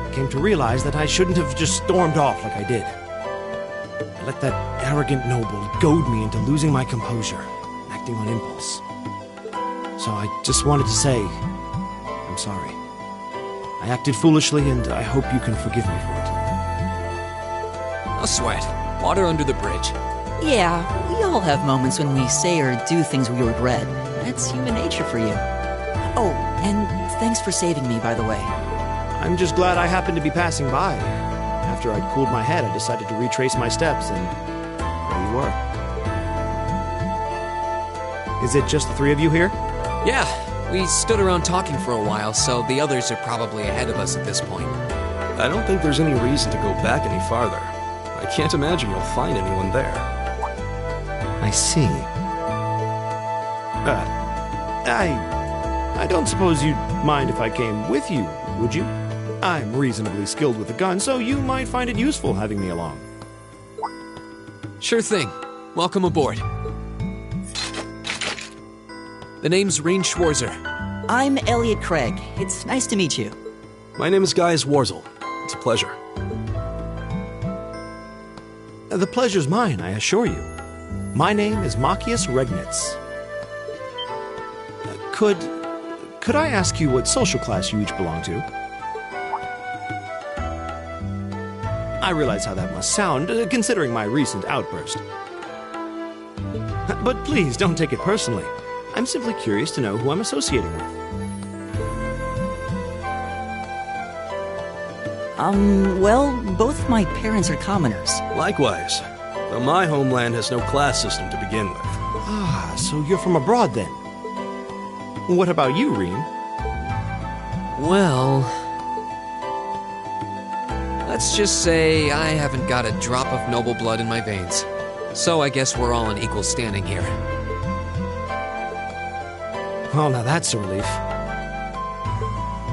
I came to realize that I shouldn't have just stormed off like I did. I let that arrogant noble goad me into losing my composure, acting on impulse. So I just wanted to say, I'm sorry. I acted foolishly, and I hope you can forgive me for it. No sweat. Water under the bridge. Yeah, we all have moments when we say or do things we regret. That's human nature for you. Oh, and thanks for saving me, by the way. I'm just glad I happened to be passing by. After I'd cooled my head, I decided to retrace my steps, and there you were. Is it just the three of you here? Yeah, we stood around talking for a while, so the others are probably ahead of us at this point. I don't think there's any reason to go back any farther. I can't imagine you'll find anyone there. I see. I don't suppose you'd mind if I came with you, would you? I'm reasonably skilled with a gun, so you might find it useful having me along. Sure thing. Welcome aboard. The name's Rean Schwarzer. I'm Elliot Craig. It's nice to meet you. My name is Guy Zwarzel. It's a pleasure. The pleasure's mine, I assure you. My name is Bbqisawesome Regnitz. Could I ask you what social class you each belong to? I realize how that must sound, considering my recent outburst. But please, don't take it personally. I'm simply curious to know who I'm associating with. Well, both my parents are commoners. Likewise. Though my homeland has no class system to begin with. Ah, so you're from abroad then? What about you, Rean? Well, let's just say I haven't got a drop of noble blood in my veins. So I guess we're all in equal standing here. Well, now that's a relief.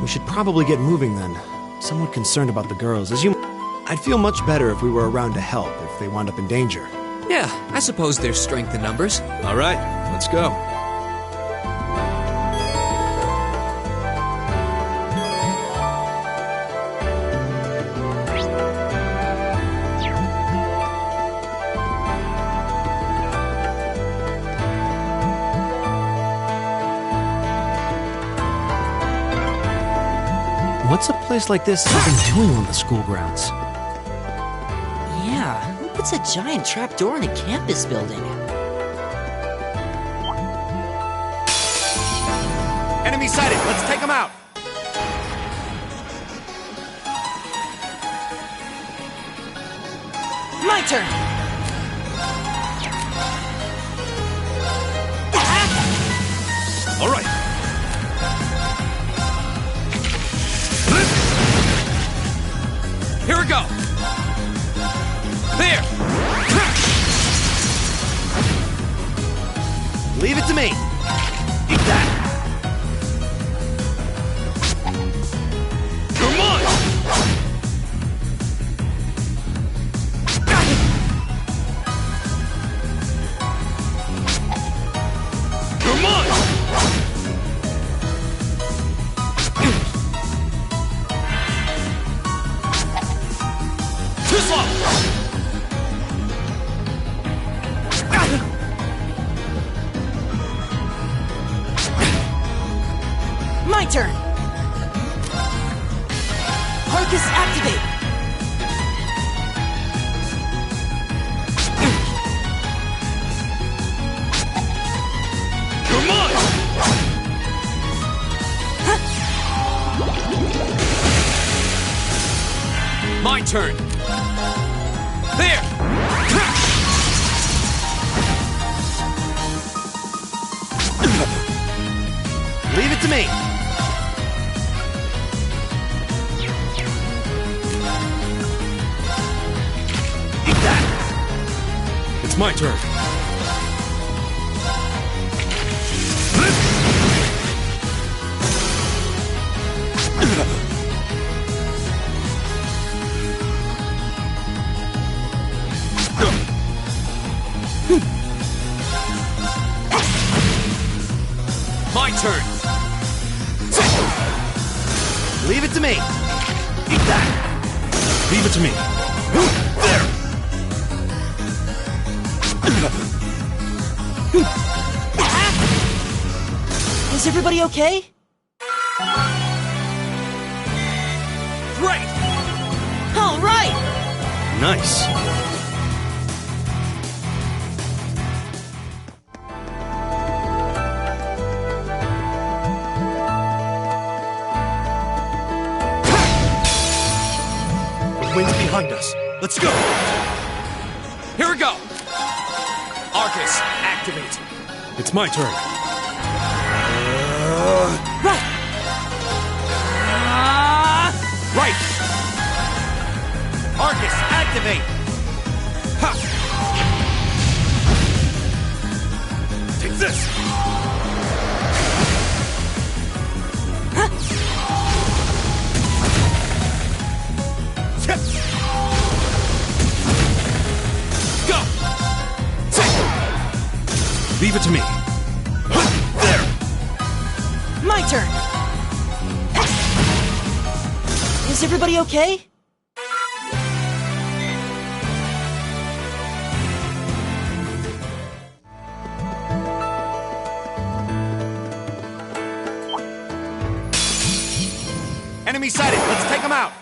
We should probably get moving then. Somewhat concerned about the girls. I'd feel much better if we were around to help if they wound up in danger. Yeah, I suppose there's strength in numbers. All right, let's go. What's a place like this even doing on the school grounds? Yeah, who puts a giant trapdoor in a campus building? Enemy sighted! Let's take them out! My turn! All right. Here we go! There! Leave it to me! Eat that! Come on! Come on! Too slow! My turn! Arcus activate! Come on! My turn! There! Leave it to me! Eat that! It's my turn. My turn! Leave it to me! Eat that! Leave it to me. Is everybody okay? Great! All right! Nice. The wind's behind us. Let's go! Here we go! Arcus, activate! It's my turn. Right! Right! Arcus, activate! Ha! Take this! Go! Leave it to me. There! My turn! Is everybody okay? Enemy sighted! Let's take them out!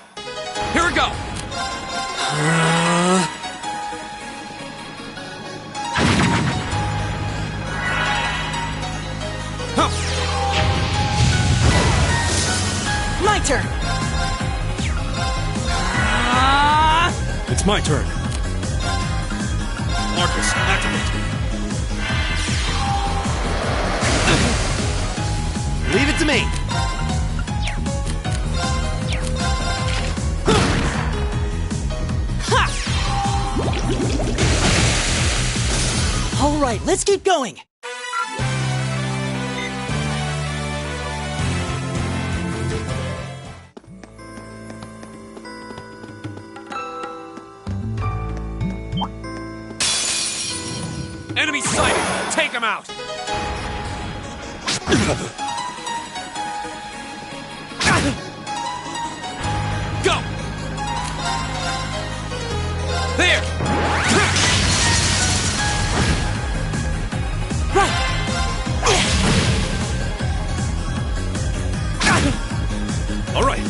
Here we go! My turn! It's my turn. Arcus, activate. Leave it to me! All right, let's keep going! Enemy sighted! Take him out! Go! There! Right! All right.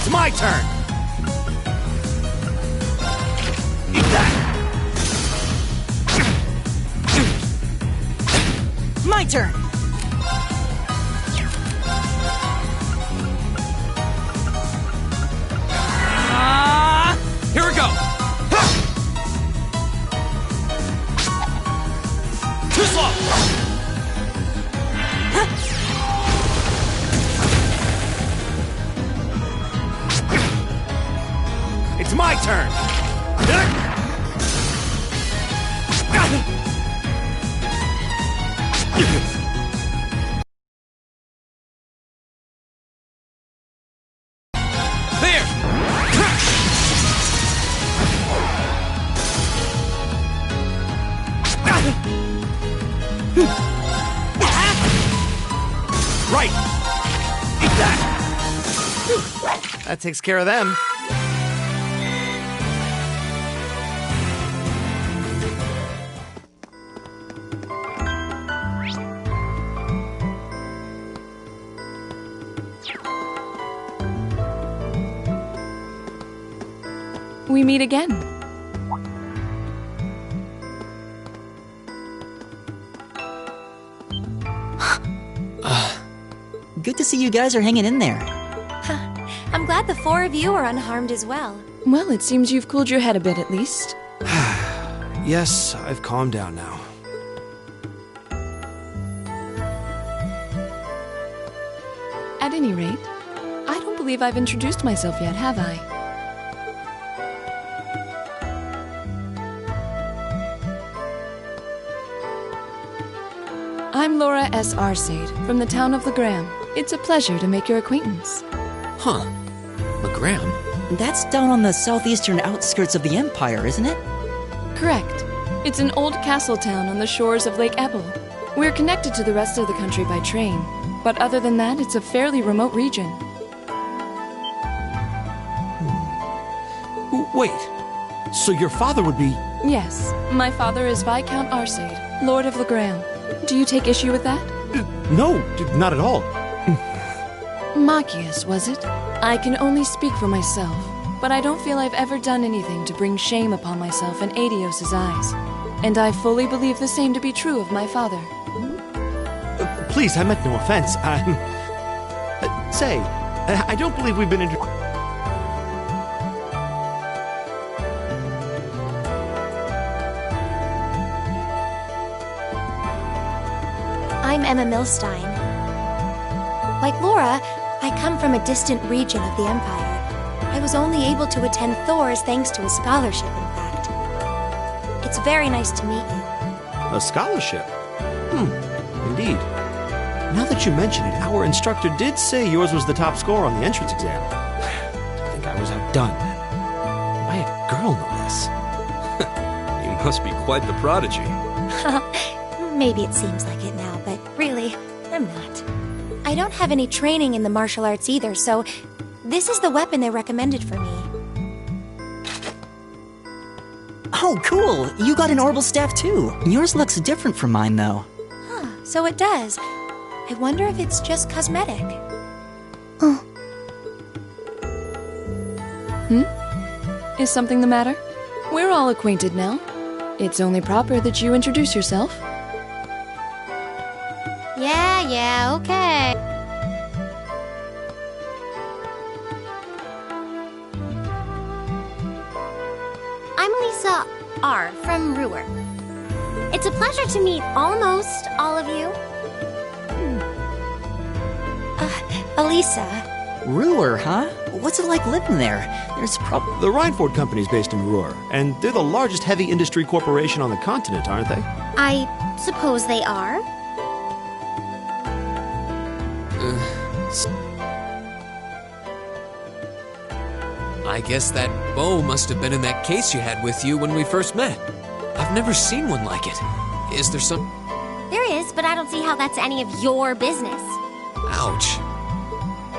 It's my turn! Eat that! My turn! Here we go! Too slow! It's my turn! There! Right! Eat that! That takes care of them. We meet again. Good to see you guys are hanging in there. I'm glad the four of you are unharmed as well. Well, it seems you've cooled your head a bit at least. Yes, I've calmed down now. At any rate, I don't believe I've introduced myself yet, have I? I'm Laura S. Arcade, from the town of Legram. It's a pleasure to make your acquaintance. Huh. Legram? That's down on the southeastern outskirts of the Empire, isn't it? Correct. It's an old castle town on the shores of Lake Ebble. We're connected to the rest of the country by train, but other than that, it's a fairly remote region. Wait, so your father would be... Yes, my father is Viscount Arcade, Lord of Legram. Do you take issue with that? No, not at all. Machias, was it? I can only speak for myself, but I don't feel I've ever done anything to bring shame upon myself in Adios's eyes. And I fully believe the same to be true of my father. Please, I meant no offense. I'm... say, I don't believe we've been I'm Emma Milstein. Like Laura, I come from a distant region of the Empire. I was only able to attend Thor's thanks to a scholarship, in fact. It's very nice to meet you. A scholarship? Indeed. Now that you mention it, our instructor did say yours was the top score on the entrance exam. I think I was outdone. By a girl, no less. You must be quite the prodigy. Maybe it seems like it now, but really, I'm not. I don't have any training in the martial arts either, so this is the weapon they recommended for me. Oh, cool! You got an orbital staff too. Yours looks different from mine, though. Huh, so it does. I wonder if it's just cosmetic. Is something the matter? We're all acquainted now. It's only proper that you introduce yourself. Yeah, okay. I'm Lisa R. from Ruhr. It's a pleasure to meet almost all of you. Elisa. Ruhr, huh? What's it like living there? There's The Rhineford Company's based in Ruhr, and they're the largest heavy industry corporation on the continent, aren't they? I suppose they are. I guess that bow must have been in that case you had with you when we first met. I've never seen one like it. Is there some... There is, but I don't see how that's any of your business. Ouch.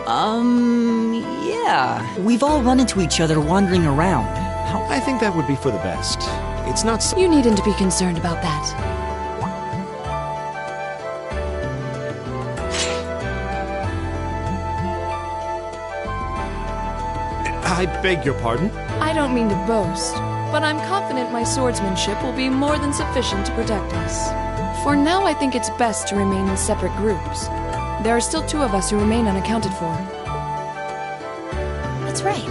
Yeah. We've all run into each other wandering around. I think that would be for the best. It's not so... You needn't to be concerned about that. I beg your pardon? I don't mean to boast, but I'm confident my swordsmanship will be more than sufficient to protect us. For now, I think it's best to remain in separate groups. There are still 2 of us who remain unaccounted for. That's right.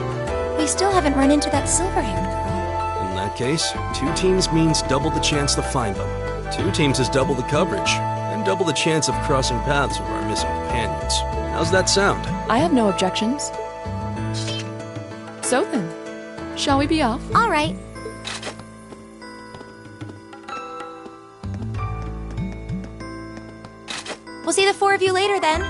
We still haven't run into that silver-haired girl. In that case, 2 teams means double the chance to find them. 2 teams is double the coverage, and double the chance of crossing paths with our missing companions. How's that sound? I have no objections. So then, shall we be off? All right. We'll see the 4 of you later then.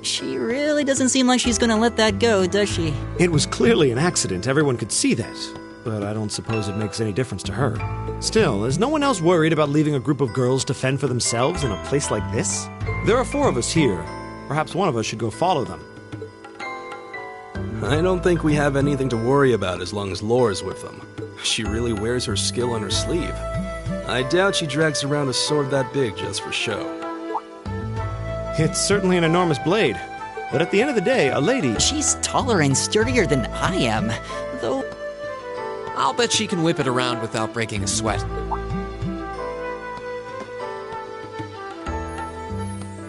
She really doesn't seem like she's gonna let that go, does she? It was clearly an accident, everyone could see that. But I don't suppose it makes any difference to her. Still, is no one else worried about leaving a group of girls to fend for themselves in a place like this? There are 4 of us here. Perhaps one of us should go follow them. I don't think we have anything to worry about as long as Laura's with them. She really wears her skill on her sleeve. I doubt she drags around a sword that big just for show. It's certainly an enormous blade. But at the end of the day, a lady... She's taller and sturdier than I am, though... I'll bet she can whip it around without breaking a sweat.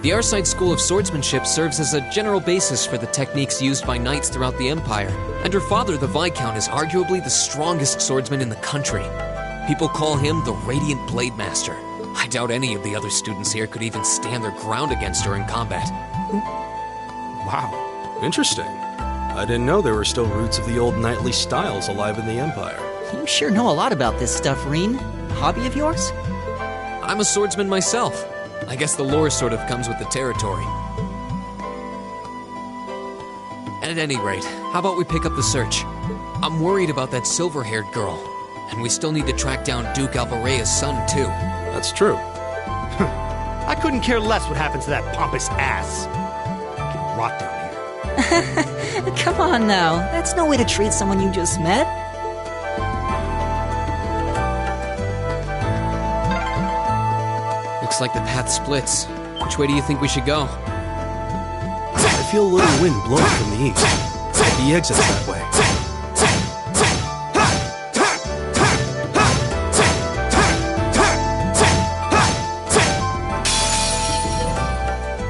The Arside School of Swordsmanship serves as a general basis for the techniques used by knights throughout the Empire, and her father, the Viscount, is arguably the strongest swordsman in the country. People call him the Radiant Blade Master. I doubt any of the other students here could even stand their ground against her in combat. Wow, interesting. I didn't know there were still roots of the old knightly styles alive in the Empire. You sure know a lot about this stuff, Reen. Hobby of yours? I'm a swordsman myself. I guess the lore sort of comes with the territory. At any rate, how about we pick up the search? I'm worried about that silver-haired girl, and we still need to track down Duke Alvarea's son, too. That's true. I couldn't care less what happens to that pompous ass. I can rot down here. Come on now, that's no way to treat someone you just met. Looks like the path splits. Which way do you think we should go? I feel a little wind blowing from the east. The exit's that way.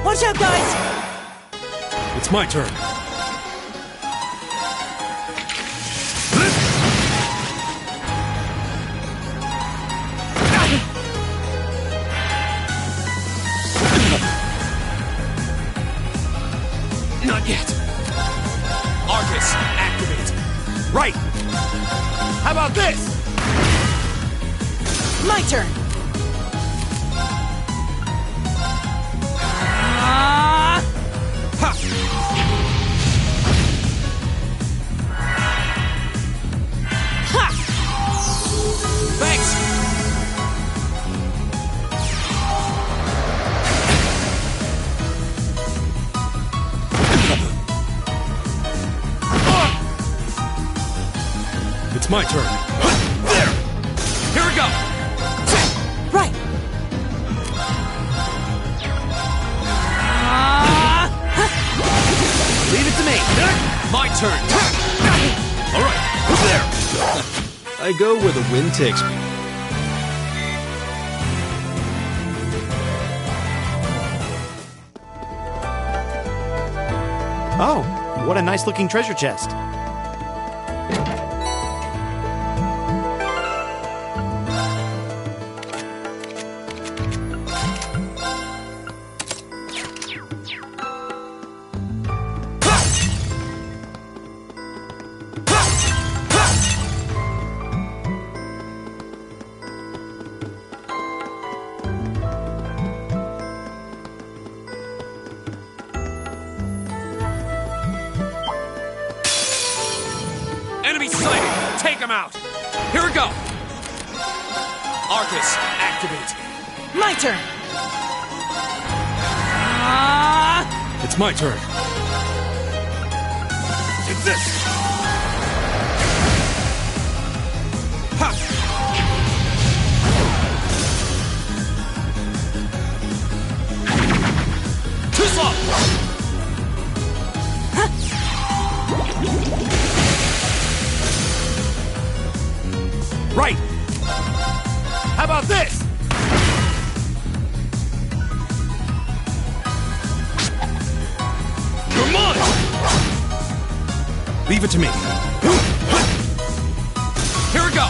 Watch out, guys! It's my turn. Not yet. Argus, activate. Right! How about this? My turn! Thanks! It's my turn. There! Here we go! Right! Leave it to me! My turn! Alright, there! I go where the wind takes me. Oh, what a nice-looking treasure chest. Enemy sighted! Take him out! Here we go! Argus, activate. My turn! It's my turn. It's this! Ha! Leave it to me. Here we go!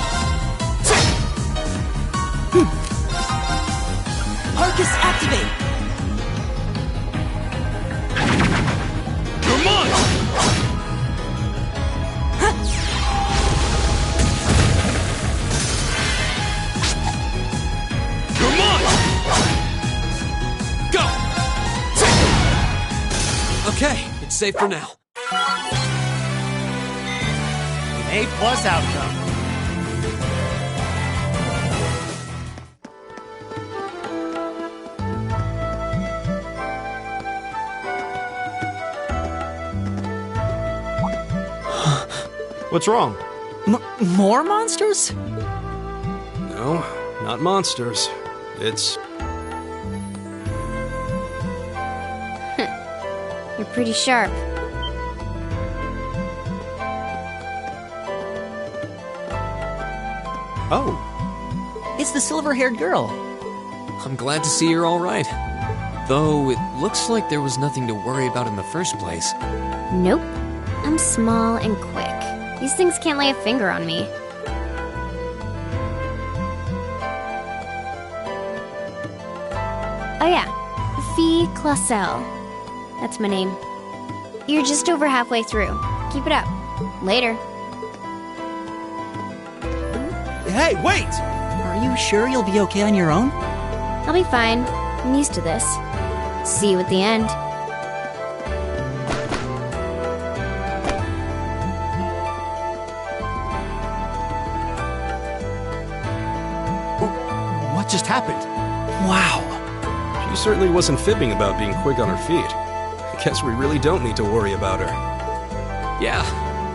Arcus, activate! You're mine! You're mine! Go! Okay, it's safe for now. A+ outcome. What's wrong? More monsters? No, not monsters. It's... You're pretty sharp. Oh. It's the silver-haired girl. I'm glad to see you're all right. Though it looks like there was nothing to worry about in the first place. Nope. I'm small and quick. These things can't lay a finger on me. Oh yeah, Bbqisawesome. That's my name. You're just over halfway through. Keep it up. Later. Hey, wait! Are you sure you'll be okay on your own? I'll be fine. I'm used to this. See you at the end. What just happened? Wow. She certainly wasn't fibbing about being quick on her feet. I guess we really don't need to worry about her. Yeah,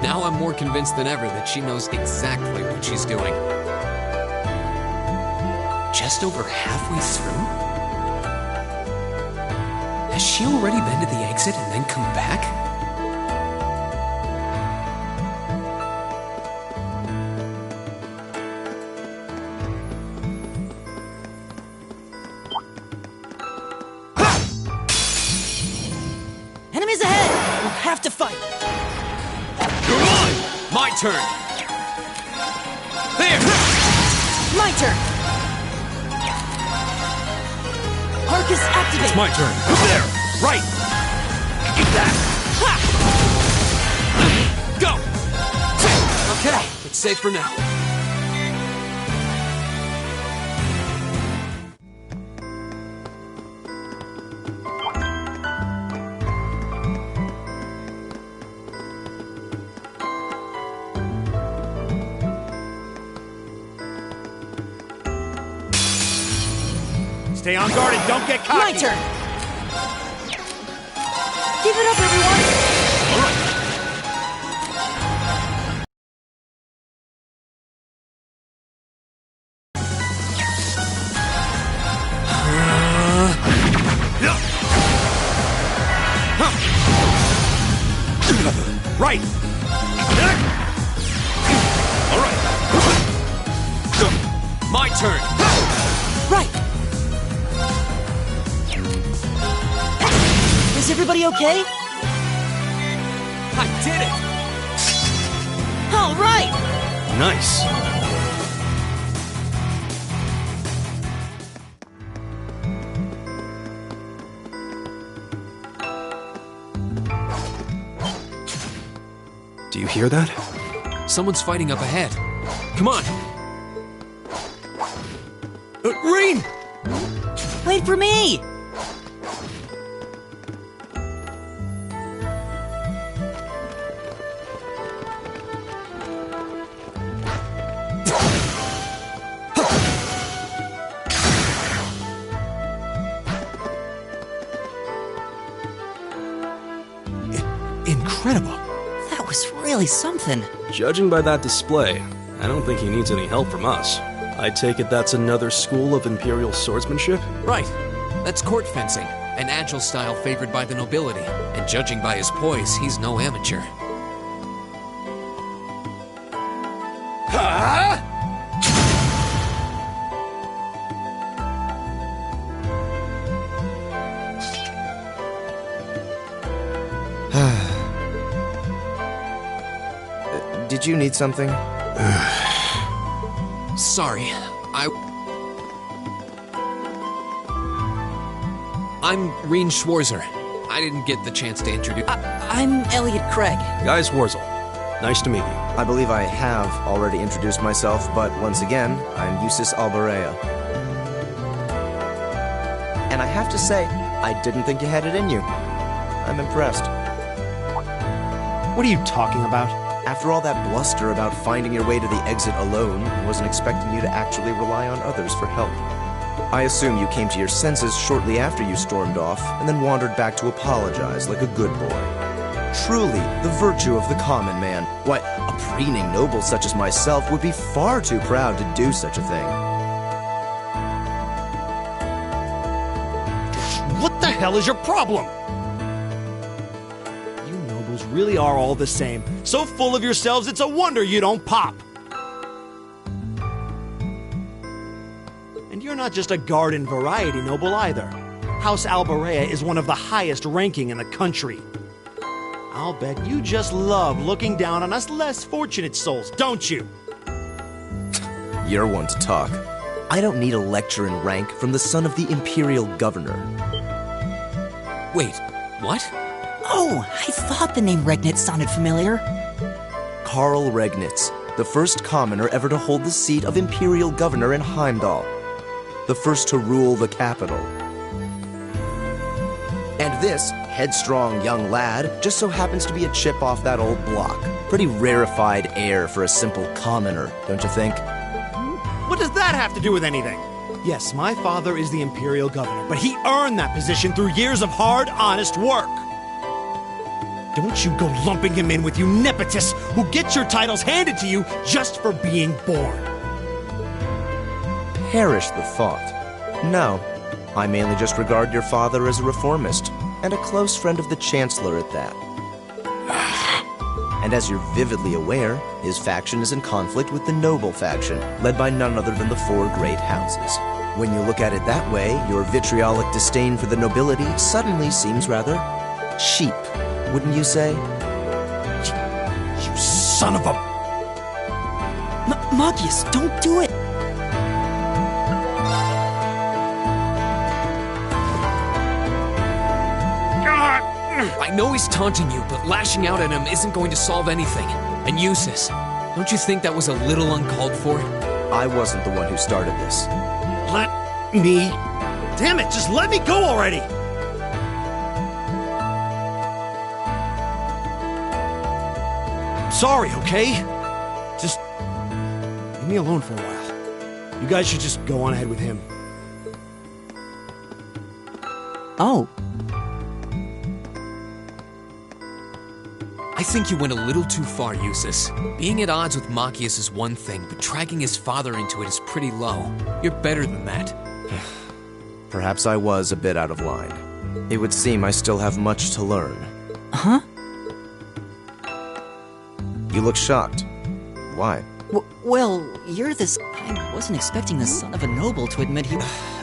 now I'm more convinced than ever that she knows exactly what she's doing. Just over halfway through? Has she already been to the exit and then come back? Enemies ahead! We'll have to fight. You're mine! My turn! There! My turn! Arcus, activate! It's my turn. There! Right! Eat that! Ha! Go! Okay, it's safe for now. Stay on guard and don't get cocky. My turn! Give it up, everyone! All right. Right. All right. My turn. Right! Is everybody okay? I did it! All right! Nice. Do you hear that? Someone's fighting up ahead. Come on! Rain! Wait for me! Incredible. That was really something. Judging by that display, I don't think he needs any help from us. I take it that's another school of Imperial swordsmanship? Right. That's court fencing, an agile style favored by the nobility. And judging by his poise, he's no amateur. Did you need something? Sorry, I'm Reen Schwarzer. I didn't get the chance to introduce... I'm Elliot Craig. Guys, Wurzel. Nice to meet you. I believe I have already introduced myself, but once again, I'm Bbqisawesome. And I have to say, I didn't think you had it in you. I'm impressed. What are you talking about? After all that bluster about finding your way to the exit alone, I wasn't expecting you to actually rely on others for help. I assume you came to your senses shortly after you stormed off, and then wandered back to apologize like a good boy. Truly, the virtue of the common man. Why, a preening noble such as myself would be far too proud to do such a thing. What the hell is your problem? You nobles really are all the same. So full of yourselves, it's a wonder you don't pop. And you're not just a garden variety noble either. House Alberea is one of the highest ranking in the country. I'll bet you just love looking down on us less fortunate souls, don't you? You're one to talk. I don't need a lecture in rank from the son of the Imperial Governor. Wait, what? Oh, I thought the name Regnitz sounded familiar. Karl Regnitz, the first commoner ever to hold the seat of Imperial Governor in Heimdall. The first to rule the capital. And this headstrong young lad just so happens to be a chip off that old block. Pretty rarefied air for a simple commoner, don't you think? What does that have to do with anything? Yes, my father is the Imperial Governor, but he earned that position through years of hard, honest work. Don't you go lumping him in with you nepotists who get your titles handed to you just for being born. Perish the thought. No, I mainly just regard your father as a reformist, and a close friend of the Chancellor at that. And as you're vividly aware, his faction is in conflict with the noble faction, led by none other than the four great houses. When you look at it that way, your vitriolic disdain for the nobility suddenly seems rather cheap, wouldn't you say? You son of a... Bbqis, don't do it! I know he's taunting you, but lashing out at him isn't going to solve anything. And Eustace, don't you think that was a little uncalled for? I wasn't the one who started this. Let me... Damn it, just let me go already! I'm sorry, okay? Just... leave me alone for a while. You guys should just go on ahead with him. Oh. I think you went a little too far, Eustace. Being at odds with Bbqis is one thing, but dragging his father into it is pretty low. You're better than that. Perhaps I was a bit out of line. It would seem I still have much to learn. Huh? You look shocked. Why? Well, you're this... I wasn't expecting the son of a noble to admit he...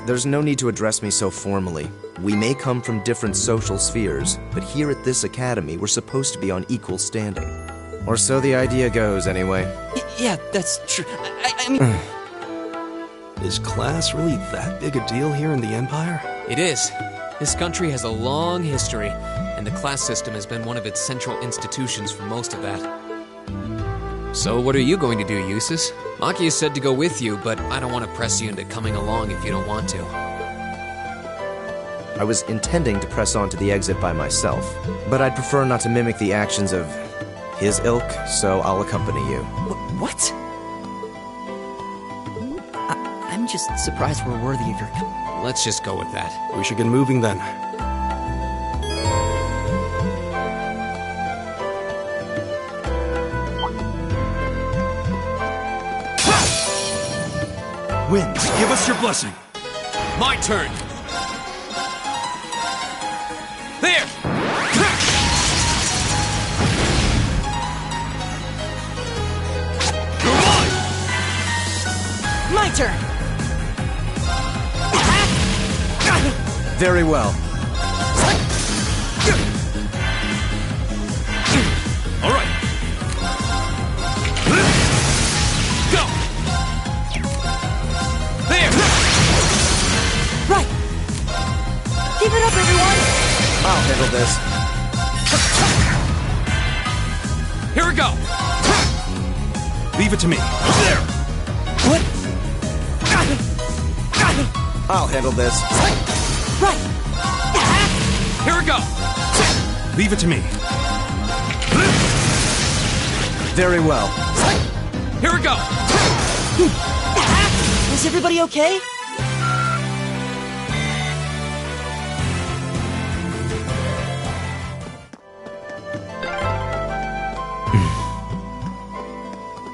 There's no need to address me so formally. We may come from different social spheres, but here at this academy, we're supposed to be on equal standing. Or so the idea goes, anyway. Yeah, that's true. I mean... Is class really that big a deal here in the Empire? It is. This country has a long history, and the class system has been one of its central institutions for most of that. So what are you going to do, Eustace? Bbqis said to go with you, but I don't want to press you into coming along if you don't want to. I was intending to press on to the exit by myself, but I'd prefer not to mimic the actions of his ilk, so I'll accompany you. What? I'm just surprised we're worthy of your... Let's just go with that. We should get moving then. Winds, give us your blessing. My turn. There! You're mine! My turn! Very well. All right. Keep it up, everyone! I'll handle this. Here we go! Leave it to me. There! What? I'll handle this. Right! Here we go! Leave it to me. Very well. Here we go! Is everybody okay?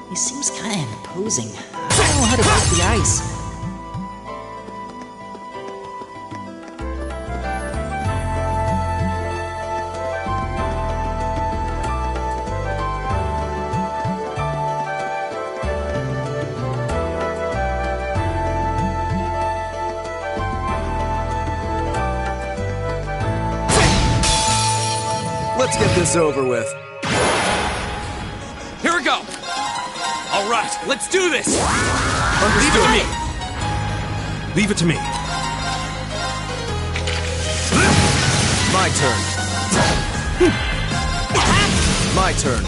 He seems kind of imposing. I don't know how to break the ice. Let's get this over with. Here we go! All right, let's do this! Leave it to me. Leave it to me. My turn. My turn.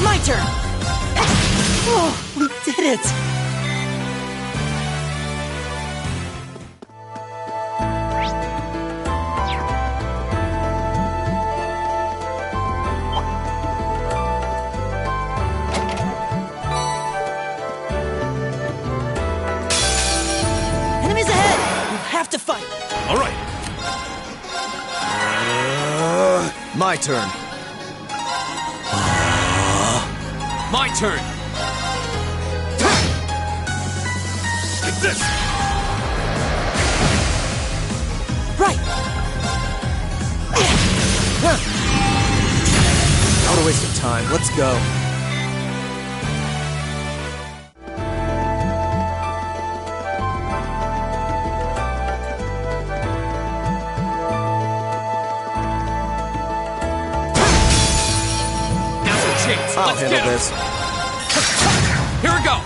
My turn! Oh, we did it! Enemies ahead! We have to fight! All right. My turn. My turn! Like this. Right! What a waste of time. Let's go. I'll Let's handle get 'em. this. Here we go!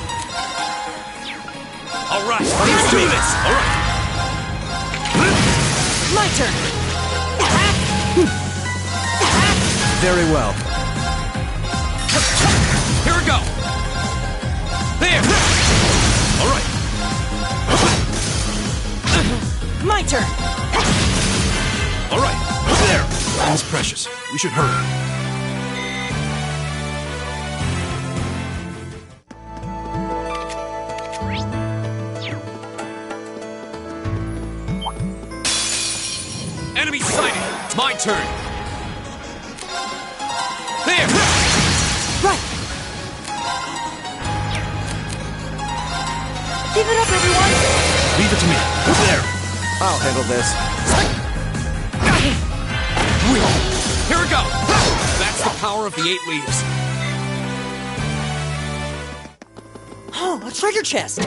All right, let's do this! All right! My turn! Very well. Here we go! There! All right. My turn! All right. There. Time's precious. We should hurry. Enemy sighted! My turn! There! Right! Keep it up, everyone! Leave it to me. There. I'll handle this. Here we go! That's the power of the 8 leaves. Oh, a treasure chest!